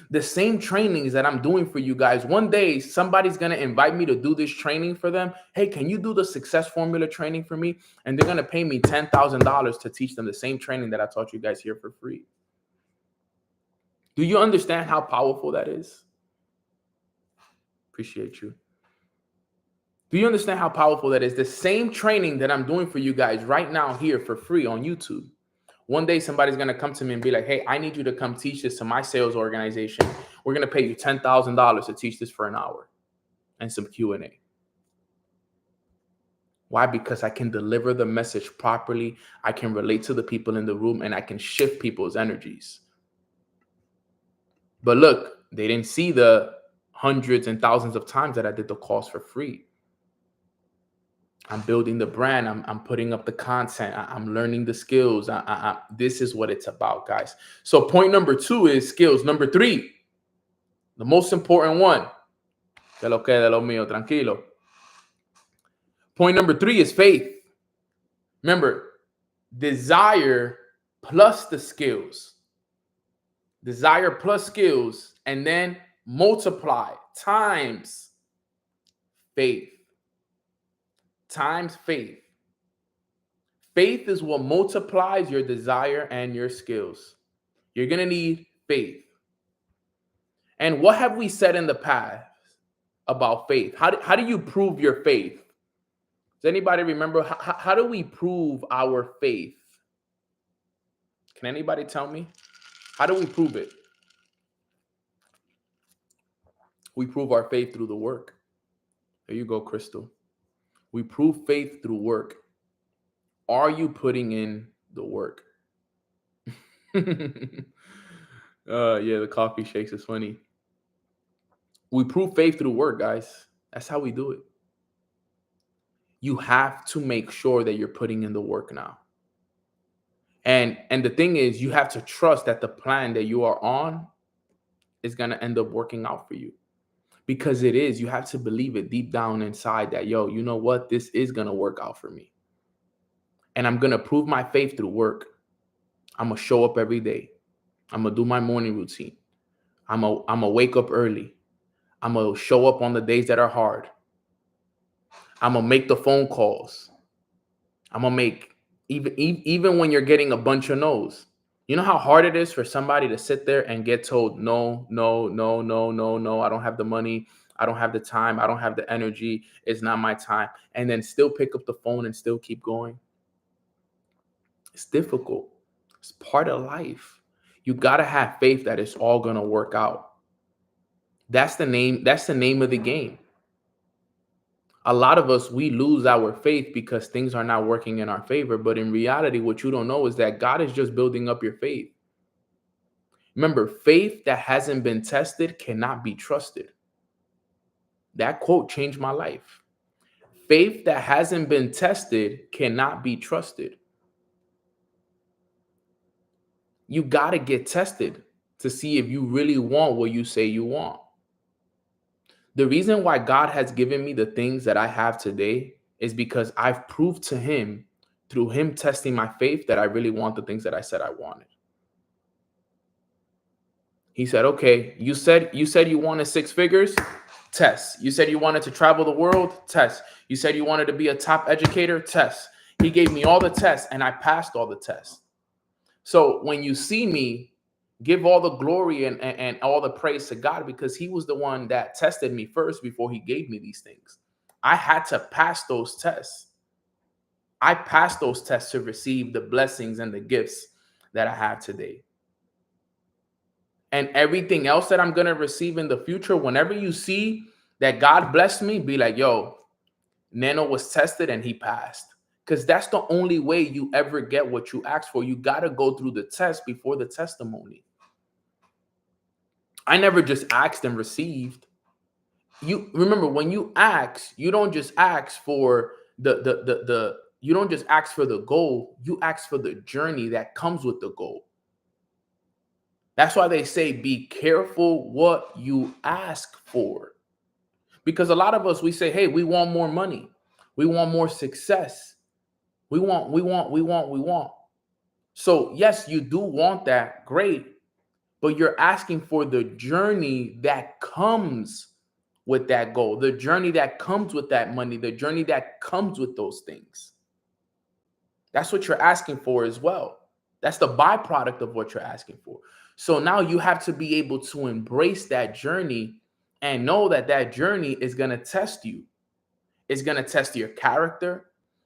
The same trainings that I'm doing for you guys, one day somebody's going to invite me to do this training for them. Hey, can you do the success formula training for me? And they're going to pay me $10,000 to teach them the same training that I taught you guys here for free. Do you understand how powerful that is? Appreciate you. Do you understand how powerful that is? The same training that I'm doing for you guys right now here for free on YouTube. One day somebody's going to come to me and be like, hey, I need you to come teach this to my sales organization. We're going to pay you $10,000 to teach this for an hour and some Q&A. Why? Because I can deliver the message properly. I can relate to the people in the room and I can shift people's energies. But look, they didn't see the hundreds and thousands of times that I did the calls for free. I'm building the brand. I'm putting up the content. I'm learning the skills. This is what it's about, guys. So point number 2 is skills. Number 3, the most important one. Que lo que de lo mío, tranquilo. Point number 3 is faith. Remember, desire plus the skills. Desire plus skills, and then multiply times faith. Times faith. Faith is what multiplies your desire and your skills. You're going to need faith. And what have we said in the past about faith? How do you prove your faith? Does anybody remember? How do we prove our faith? Can anybody tell me? How do we prove it? We prove our faith through the work. There you go, Crystal. We prove faith through work. Are you putting in the work? Yeah, the coffee shakes is funny. We prove faith through work, guys. That's how we do it. You have to make sure that you're putting in the work now. And the thing is, you have to trust that the plan that you are on is going to end up working out for you, because it is. You have to believe it deep down inside that, yo, you know what, this is going to work out for me, and I'm going to prove my faith through work. I'm going to show up every day. I'm going to do my morning routine. I'm going to wake up early. I'm going to show up on the days that are hard. I'm going to make the phone calls. I'm going to make, even when you're getting a bunch of no's. You know how hard it is for somebody to sit there and get told, no, no, no, no, no, no, I don't have the money. I don't have the time. I don't have the energy. It's not my time. And then still pick up the phone and still keep going. It's difficult. It's part of life. You got to have faith that it's all going to work out. That's the name. That's the name of the game. A lot of us, we lose our faith because things are not working in our favor. But in reality, what you don't know is that God is just building up your faith. Remember, faith that hasn't been tested cannot be trusted. That quote changed my life. Faith that hasn't been tested cannot be trusted. You got to get tested to see if you really want what you say you want. The reason why God has given me the things that I have today is because I've proved to him, through him testing my faith, that I really want the things that I said I wanted. He said, okay, you said you wanted 6 figures, test. You said you wanted to travel the world, test. You said you wanted to be a top educator, test. He gave me all the tests and I passed all the tests. So when you see me, give all the glory and all the praise to God, because he was the one that tested me first before he gave me these things. I had to pass those tests. I passed those tests to receive the blessings and the gifts that I have today. And everything else that I'm going to receive in the future, whenever you see that God blessed me, be like, yo, Nano was tested and he passed. Because that's the only way you ever get what you asked for. You got to go through the test before the testimony. I never just asked and received. You remember, when you ask, you don't just ask for you don't just ask for the goal, you ask for the journey that comes with the goal. That's why they say be careful what you ask for. Because a lot of us, we say, hey, we want more money. We want more success. We want. So yes, you do want that. Great. But you're asking for the journey that comes with that goal, the journey that comes with that money, the journey that comes with those things. That's what you're asking for as well. That's the byproduct of what you're asking for. So now you have to be able to embrace that journey and know that that journey is going to test you. It's going to test your character.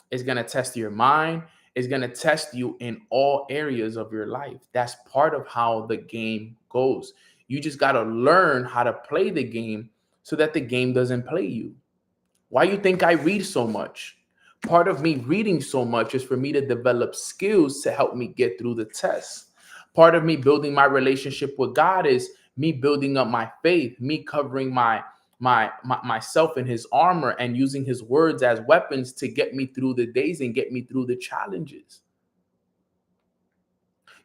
It's going to test your mind. It's going to test you in all areas of your life. That's part of how the game goes. You just got to learn how to play the game so that the game doesn't play you. Why you think I read so much? Part of me reading so much is for me to develop skills to help me get through the tests. Part of me building my relationship with God is me building up my faith, me covering myself in his armor and using his words as weapons to get me through the days and get me through the challenges.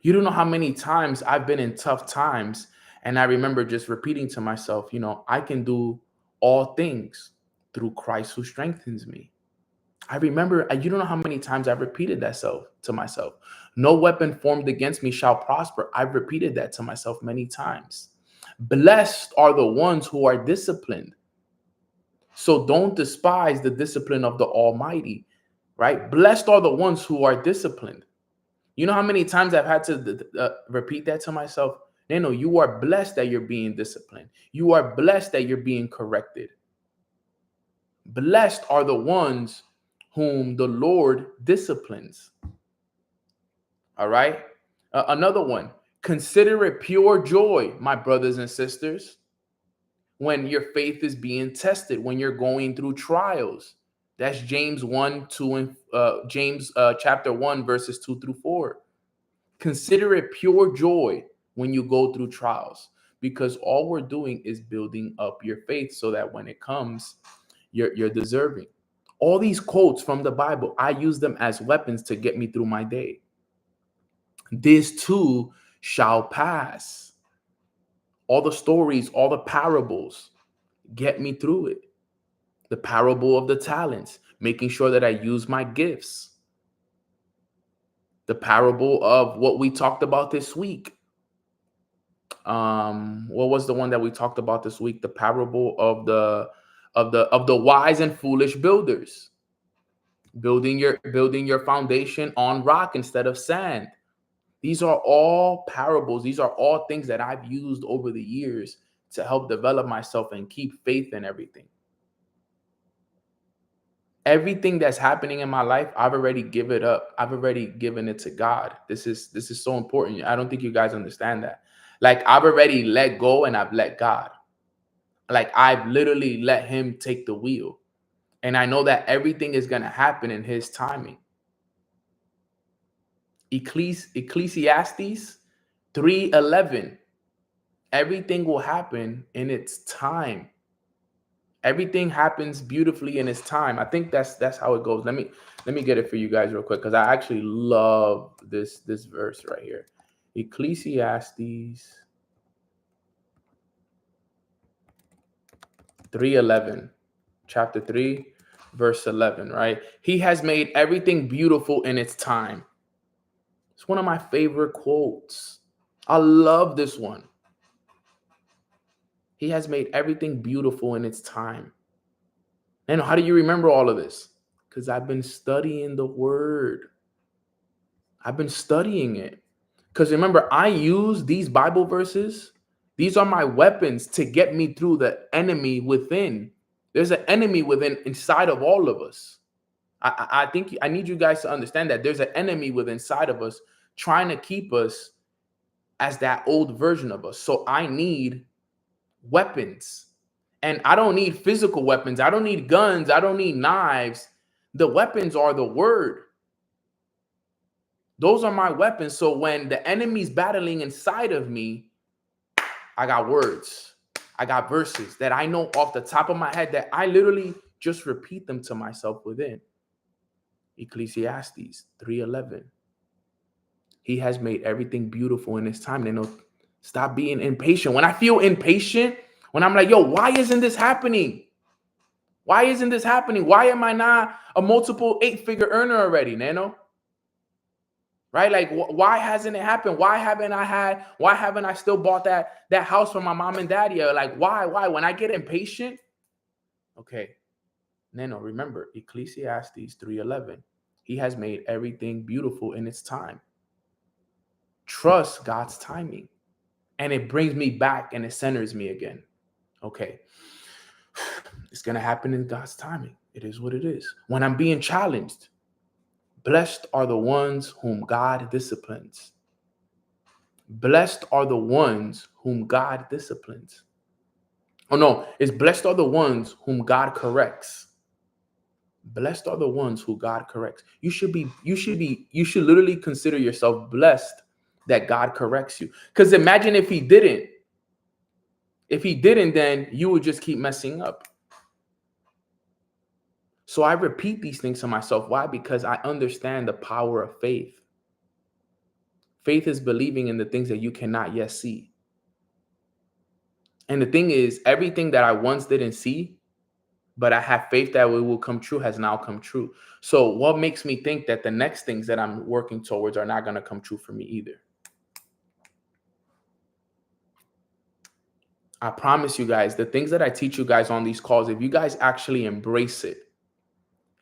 You don't know how many times I've been in tough times and I remember just repeating to myself, I can do all things through Christ who strengthens me. I remember, you don't know how many times I've repeated that to myself. No weapon formed against me shall prosper. I've repeated that to myself many times. Blessed are the ones who are disciplined. So don't despise the discipline of the Almighty, right? Blessed are the ones who are disciplined. You know how many times I've had to repeat that to myself? No, you are blessed that you're being disciplined. You are blessed that you're being corrected. Blessed are the ones whom the Lord disciplines. All right. Another one. Consider it pure joy, my brothers and sisters, when your faith is being tested, when you're going through trials. That's James 1, 2, and James chapter 1, verses 2 through 4. Consider it pure joy when you go through trials, because all we're doing is building up your faith so that when it comes, you're deserving. All these quotes from the Bible, I use them as weapons to get me through my day. This too shall pass. All the stories, all the parables get me through it. The parable of the talents, making sure that I use my gifts. The parable of what we talked about this week. What was the one that we talked about this week? The parable of the wise and foolish builders. Building your foundation on rock instead of sand. These are all parables. These are all things that I've used over the years to help develop myself and keep faith in everything. Everything that's happening in my life, I've already given it up. I've already given it to God. This is so important. I don't think you guys understand that. Like, I've already let go and I've let God. Like, I've literally let him take the wheel. And I know that everything is going to happen in his timing. Ecclesiastes 3:11. Everything will happen in its time. Everything happens beautifully in its time. I think that's how it goes. Let me get it for you guys real quick, because I actually love this verse right here. Ecclesiastes 3:11, chapter 3, verse 11, right? He has made everything beautiful in its time. It's one of my favorite quotes. I love this one. He has made everything beautiful in its time. And how do you remember all of this? Because I've been studying the word. I've been studying it. Because remember, I use these Bible verses. These are my weapons to get me through the enemy within. There's an enemy within, inside of all of us. I think I need you guys to understand that there's an enemy within inside of us trying to keep us as that old version of us. So I need weapons. And I don't need physical weapons. I don't need guns. I don't need knives. The weapons are the word. Those are my weapons. So when the enemy's battling inside of me, I got words. I got verses that I know off the top of my head that I literally just repeat them to myself within. Ecclesiastes 3:11. He has made everything beautiful in his time. They know, stop being impatient. When I feel impatient, when I'm like, yo, why isn't this happening? Why isn't this happening? Why am I not a multiple 8-figure earner already, Nano? Right? Like, why hasn't it happened? Why haven't I still bought that house for my mom and daddy? Like, why? When I get impatient, okay, Nano, remember Ecclesiastes 3:11. He has made everything beautiful in its time. Trust God's timing. And it brings me back and it centers me again. Okay. It's going to happen in God's timing. It is what it is. When I'm being challenged, blessed are the ones whom God disciplines. Blessed are the ones whom God disciplines. Oh no, it's blessed are the ones whom God corrects. Blessed are the ones who God corrects. You should literally consider yourself blessed that God corrects you. Because imagine if he didn't. If he didn't, then you would just keep messing up. So I repeat these things to myself. Why? Because I understand the power of faith. Faith is believing in the things that you cannot yet see. And the thing is, everything that I once didn't see, but I have faith that it will come true, has now come true. So what makes me think that the next things that I'm working towards are not going to come true for me either? I promise you guys, the things that I teach you guys on these calls, if you guys actually embrace it,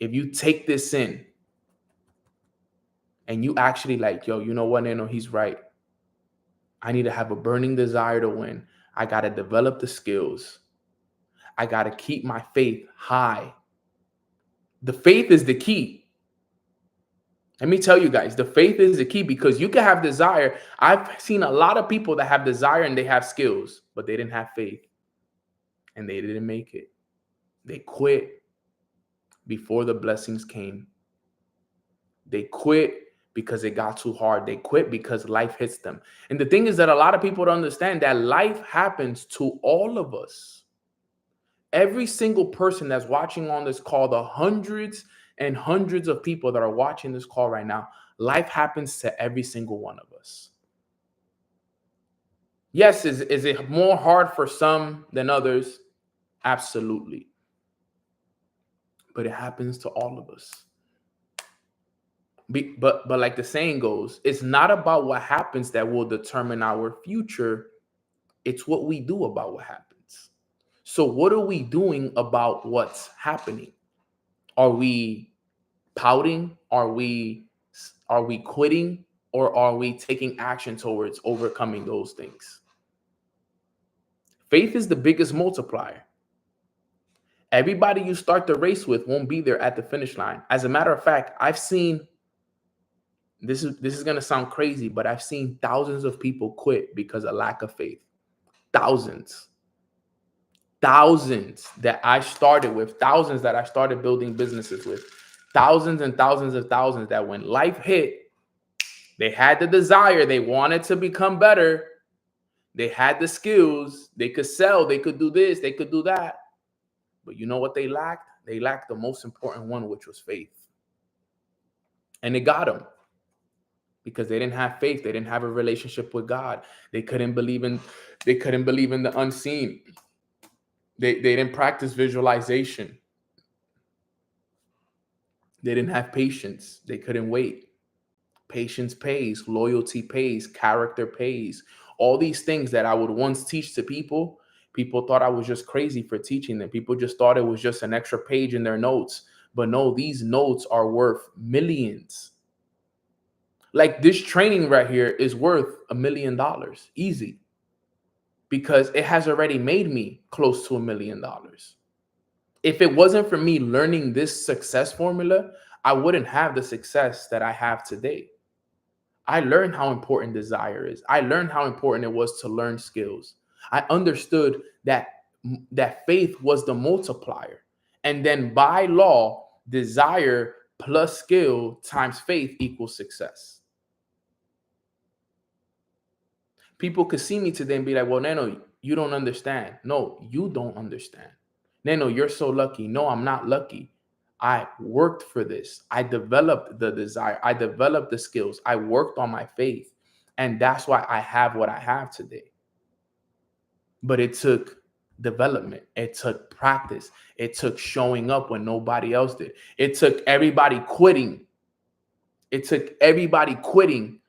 if you take this in and you actually like, yo, you know what, Nano, he's right. I need to have a burning desire to win. I got to develop the skills. I got to keep my faith high. The faith is the key. Let me tell you guys, the faith is the key, because you can have desire. I've seen a lot of people that have desire and they have skills, but they didn't have faith and they didn't make it. They quit before the blessings came. They quit because it got too hard. They quit because life hits them. And the thing is that a lot of people don't understand that life happens to all of us. Every single person that's watching on this call, the hundreds and hundreds of people that are watching this call right now, Life happens to every single one of us. Yes, is it more hard for some than others? Absolutely. But it happens to all of us. But like the saying goes, it's not about what happens that will determine our future. It's what we do about what happens. So what are we doing about what's happening? Are we pouting? Are we quitting? Or are we taking action towards overcoming those things? Faith is the biggest multiplier. Everybody you start the race with won't be there at the finish line. As a matter of fact, I've seen this is going to sound crazy, but I've seen thousands of people quit because of lack of faith. Thousands. Thousands that I started with, thousands that I started building businesses with, thousands and thousands of thousands that when life hit, they had the desire, they wanted to become better, they had the skills, they could sell, they could do this, they could do that. But you know what they lacked? They lacked the most important one, which was faith. And it got them because they didn't have faith. They didn't have a relationship with God. They couldn't believe in the unseen. They didn't practice visualization. They didn't have patience. They couldn't wait. Patience pays, loyalty pays, character pays. All these things that I would once teach to people, people thought I was just crazy for teaching them. People just thought it was just an extra page in their notes. But no, these notes are worth millions. Like this training right here is worth $1 million, easy, because it has already made me close to $1 million. If it wasn't for me learning this success formula, I wouldn't have the success that I have today. I learned how important desire is. I learned how important it was to learn skills. I understood that faith was the multiplier. And then by law, desire plus skill times faith equals success. People could see me today and be like, well, Nano, you don't understand. No, you don't understand. Nano, you're so lucky. No, I'm not lucky. I worked for this. I developed the desire. I developed the skills. I worked on my faith. And that's why I have what I have today. But it took development. It took practice. It took showing up when nobody else did. It took everybody quitting. It took everybody quitting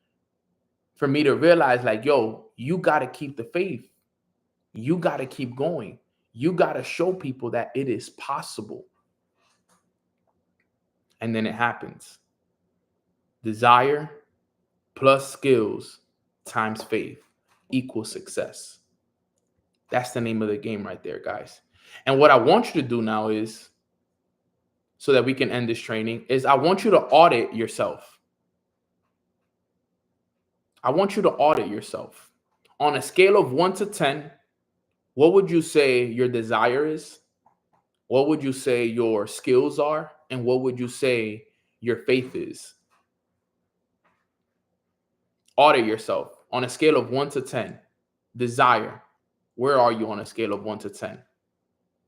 for me to realize, like, yo, you got to keep the faith. You got to keep going. You got to show people that it is possible. And then it happens. Desire plus skills times faith equals success. That's the name of the game right there, guys. And what I want you to do now is, so that we can end this training, is I want you to audit yourself. I want you to audit yourself. On a scale of 1 to 10, what would you say your desire is? What would you say your skills are? And what would you say your faith is? Audit yourself on a scale of 1 to 10. Desire. Where are you on a scale of 1 to 10?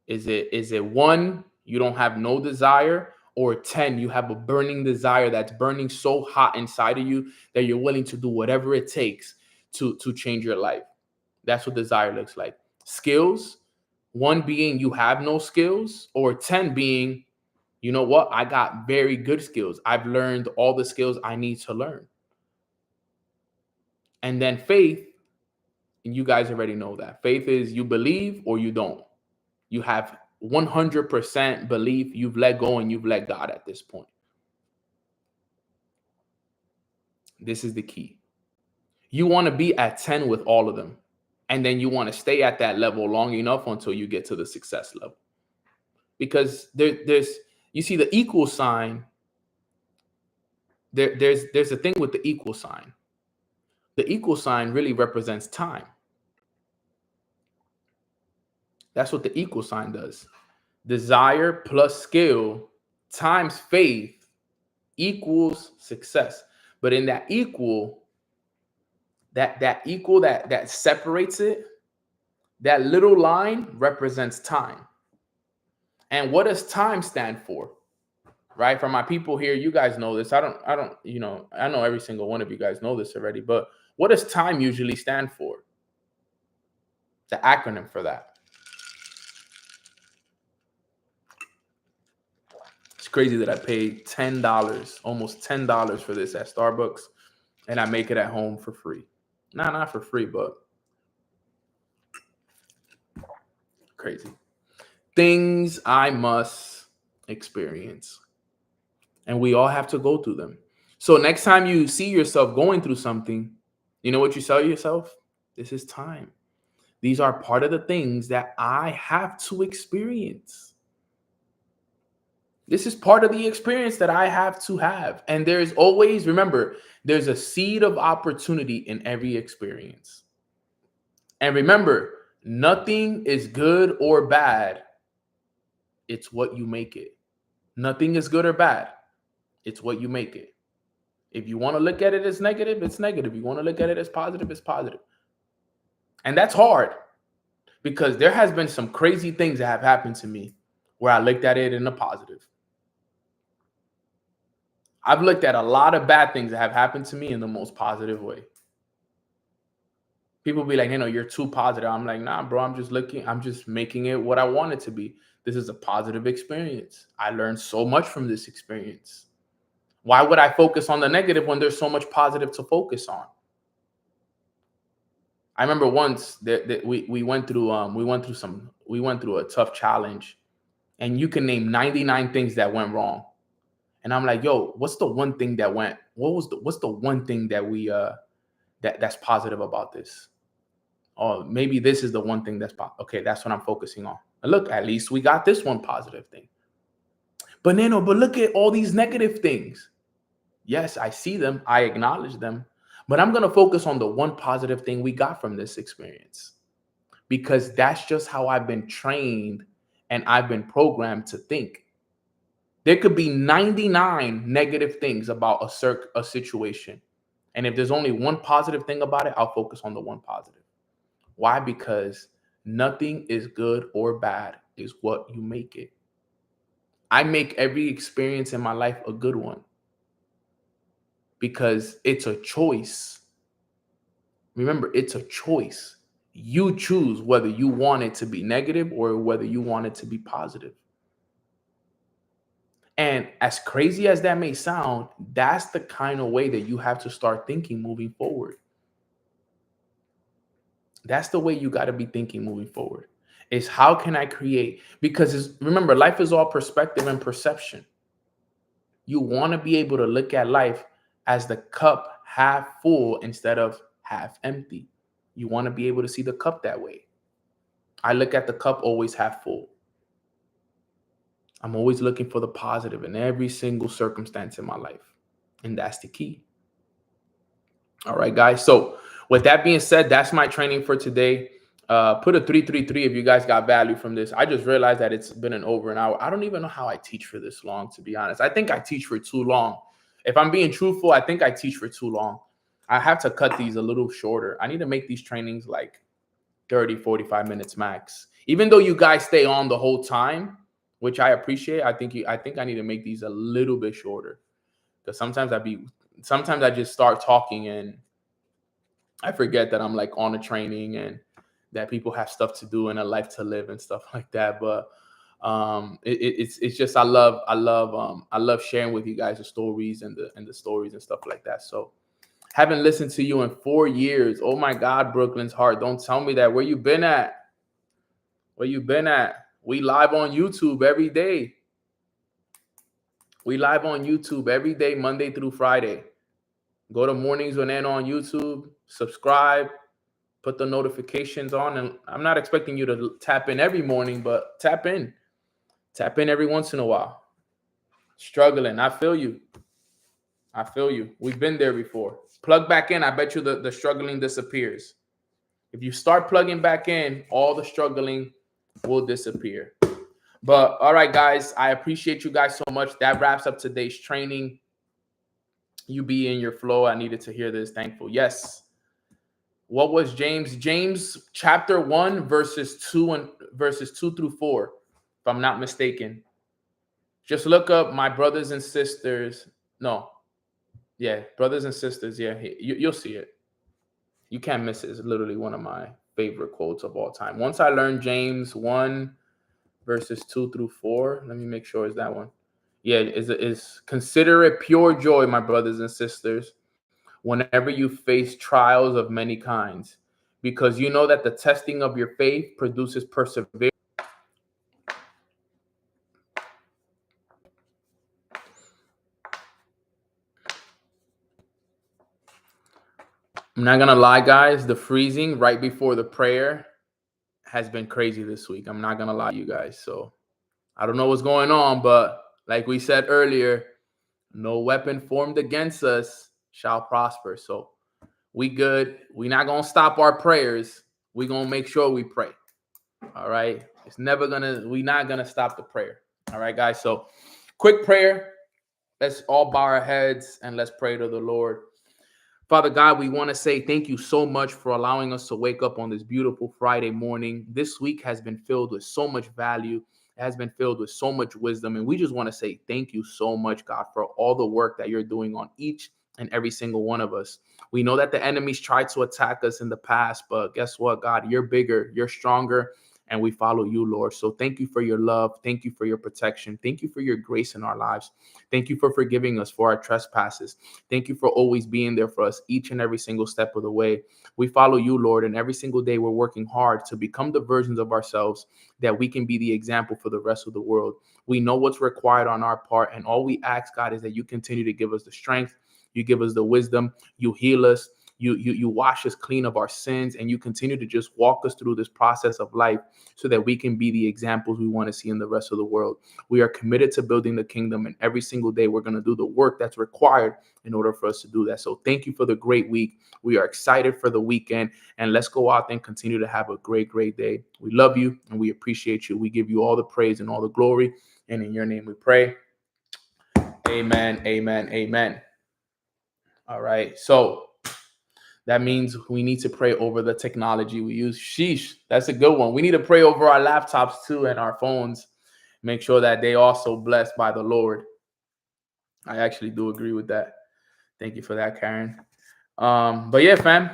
Is it 1, you don't have no desire, or 10, you have a burning desire that's burning so hot inside of you that you're willing to do whatever it takes to change your life? That's what desire looks like. Skills, 1 being you have no skills, or 10 being, you know what, I got very good skills. I've learned all the skills I need to learn. And then faith, and you guys already know that. Faith is you believe or you don't. You have 100% belief. You've let go and you've let God at this point. This is the key. You want to be at 10 with all of them. And then you want to stay at that level long enough until you get to the success level. Because there's you see the equal sign. There's a thing with the equal sign. The equal sign really represents time. That's what the equal sign does. Desire plus skill times faith equals success. But in that equal, that separates it, that little line represents time. And what does time stand for? right? For my people here, you guys know this. I know every single one of you guys know this already, but what does time usually stand for? The acronym for that. It's crazy that I paid $10, almost $10 for this at Starbucks, and I make it at home for free. Not for free, but crazy. Things I must experience. And we all have to go through them. So next time you see yourself going through something, you know what you tell yourself? This is time. These are part of the things that I have to experience. This is part of the experience that I have to have. And there's always, remember, there's a seed of opportunity in every experience. And remember, nothing is good or bad. It's what you make it. Nothing is good or bad. It's what you make it. If you want to look at it as negative, it's negative. You want to look at it as positive, it's positive. And that's hard because there has been some crazy things that have happened to me where I looked at it in a positive. I've looked at a lot of bad things that have happened to me in the most positive way. People be like, you're too positive. I'm like, nah, bro, I'm just making it what I want it to be. This is a positive experience. I learned so much from this experience. Why would I focus on the negative when there's so much positive to focus on? I remember once that we went through a tough challenge, and you can name 99 things that went wrong. And I'm like, yo, what's the one thing that went? What's the one thing that we that's positive about this? Oh, maybe this is the one thing okay. That's what I'm focusing on. And look, at least we got this one positive thing. But look at all these negative things. Yes, I see them. I acknowledge them. But I'm going to focus on the one positive thing we got from this experience, because that's just how I've been trained and I've been programmed to think. There could be 99 negative things about a situation. And if there's only one positive thing about it, I'll focus on the one positive. Why? Because nothing is good or bad. Is what you make it. I make every experience in my life a good one because it's a choice. Remember, it's a choice. You choose whether you want it to be negative or whether you want it to be positive. And as crazy as that may sound, that's the kind of way that you have to start thinking moving forward. That's the way you got to be thinking moving forward. Is how can I create? Because remember, life is all perspective and perception. You want to be able to look at life as the cup half full instead of half empty. You want to be able to see the cup that way. I look at the cup always half full. I'm always looking for the positive in every single circumstance in my life. And that's the key. All right, guys. So with that being said, that's my training for today. Put a 333 if you guys got value from this. I just realized that it's been over an hour. I don't even know how I teach for this long, to be honest. I think I teach for too long. If I'm being truthful, I think I teach for too long. I have to cut these a little shorter. I need to make these trainings like 30, 45 minutes max. Even though you guys stay on the whole time, which I appreciate, I think I need to make these a little bit shorter. Because sometimes I just start talking and I forget that I'm like on a training and that people have stuff to do and a life to live and stuff like that. But it's just I love sharing with you guys the stories and the stories and stuff like that. So haven't listened to you in 4 years. Oh my God, Brooklyn's Heart. Don't tell me that. Where you been at? Where you been at? We live on YouTube every day. We live on YouTube every day, Monday through Friday. Go to Mornings with Nano on YouTube, subscribe, put the notifications on. And I'm not expecting you to tap in every morning, but tap in. Tap in every once in a while. Struggling. I feel you. I feel you. We've been there before. Plug back in. I bet you the struggling disappears. If you start plugging back in, all the struggling will disappear. But all right, guys, I appreciate you guys so much. That wraps up today's training. You be in your flow. I needed to hear this. Thankful. Yes. What was James? James chapter 1, verses 2 through 4, if I'm not mistaken. Just look up my brothers and sisters. No, yeah, brothers and sisters. Yeah, you'll see it. You can't miss it. It's literally one of my favorite quotes of all time. Once I learned James 1, verses 2 through 4. Let me make sure it's that one. Yeah, is consider it pure joy, my brothers and sisters, whenever you face trials of many kinds, because you know that the testing of your faith produces perseverance. I'm not gonna lie, guys, the freezing right before the prayer has been crazy this week. I'm not gonna lie to you guys. So I don't know what's going on, but like we said earlier, no weapon formed against us shall prosper. So we good. We not gonna stop our prayers. We gonna make sure we pray. All right. We not gonna stop the prayer. All right, guys. So quick prayer. Let's all bow our heads and let's pray to the Lord. Father God, we want to say thank you so much for allowing us to wake up on this beautiful Friday morning. This week has been filled with so much value. It has been filled with so much wisdom. And we just want to say thank you so much, God, for all the work that you're doing on each and every single one of us. We know that the enemies tried to attack us in the past, but guess what, God? You're bigger, you're stronger, and we follow you, Lord. So thank you for your love. Thank you for your protection. Thank you for your grace in our lives. Thank you for forgiving us for our trespasses. Thank you for always being there for us each and every single step of the way. We follow you, Lord, and every single day we're working hard to become the versions of ourselves that we can be the example for the rest of the world. We know what's required on our part, and all we ask, God, is that you continue to give us the strength, you give us the wisdom, you heal us, you wash us clean of our sins, and you continue to just walk us through this process of life so that we can be the examples we want to see in the rest of the world. We are committed to building the kingdom, and every single day we're going to do the work that's required in order for us to do that. So thank you for the great week. We are excited for the weekend, and let's go out and continue to have a great, great day. We love you and we appreciate you. We give you all the praise and all the glory, and in your name we pray. Amen, amen, amen. All right. So that means we need to pray over the technology we use. Sheesh, that's a good one. We need to pray over our laptops too and our phones. Make sure that they also blessed by the Lord. I actually do agree with that. Thank you for that, Karen. But yeah, fam,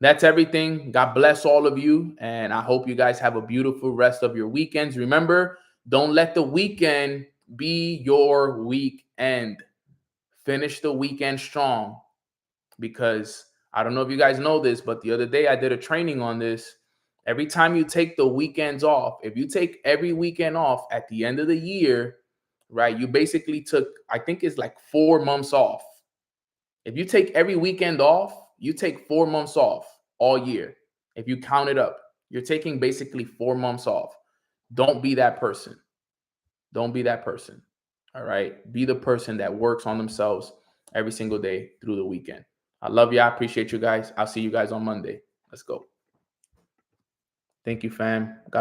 that's everything. God bless all of you. And I hope you guys have a beautiful rest of your weekends. Remember, don't let the weekend be your weekend. Finish the weekend strong, because I don't know if you guys know this, but the other day I did a training on this. Every time you take the weekends off, if you take every weekend off at the end of the year, right, you basically took, I think it's like 4 months off. If you take every weekend off, you take 4 months off all year. If you count it up, you're taking basically 4 months off. Don't be that person. Don't be that person. All right. Be the person that works on themselves every single day through the weekend. I love you. I appreciate you guys. I'll see you guys on Monday. Let's go. Thank you, fam. God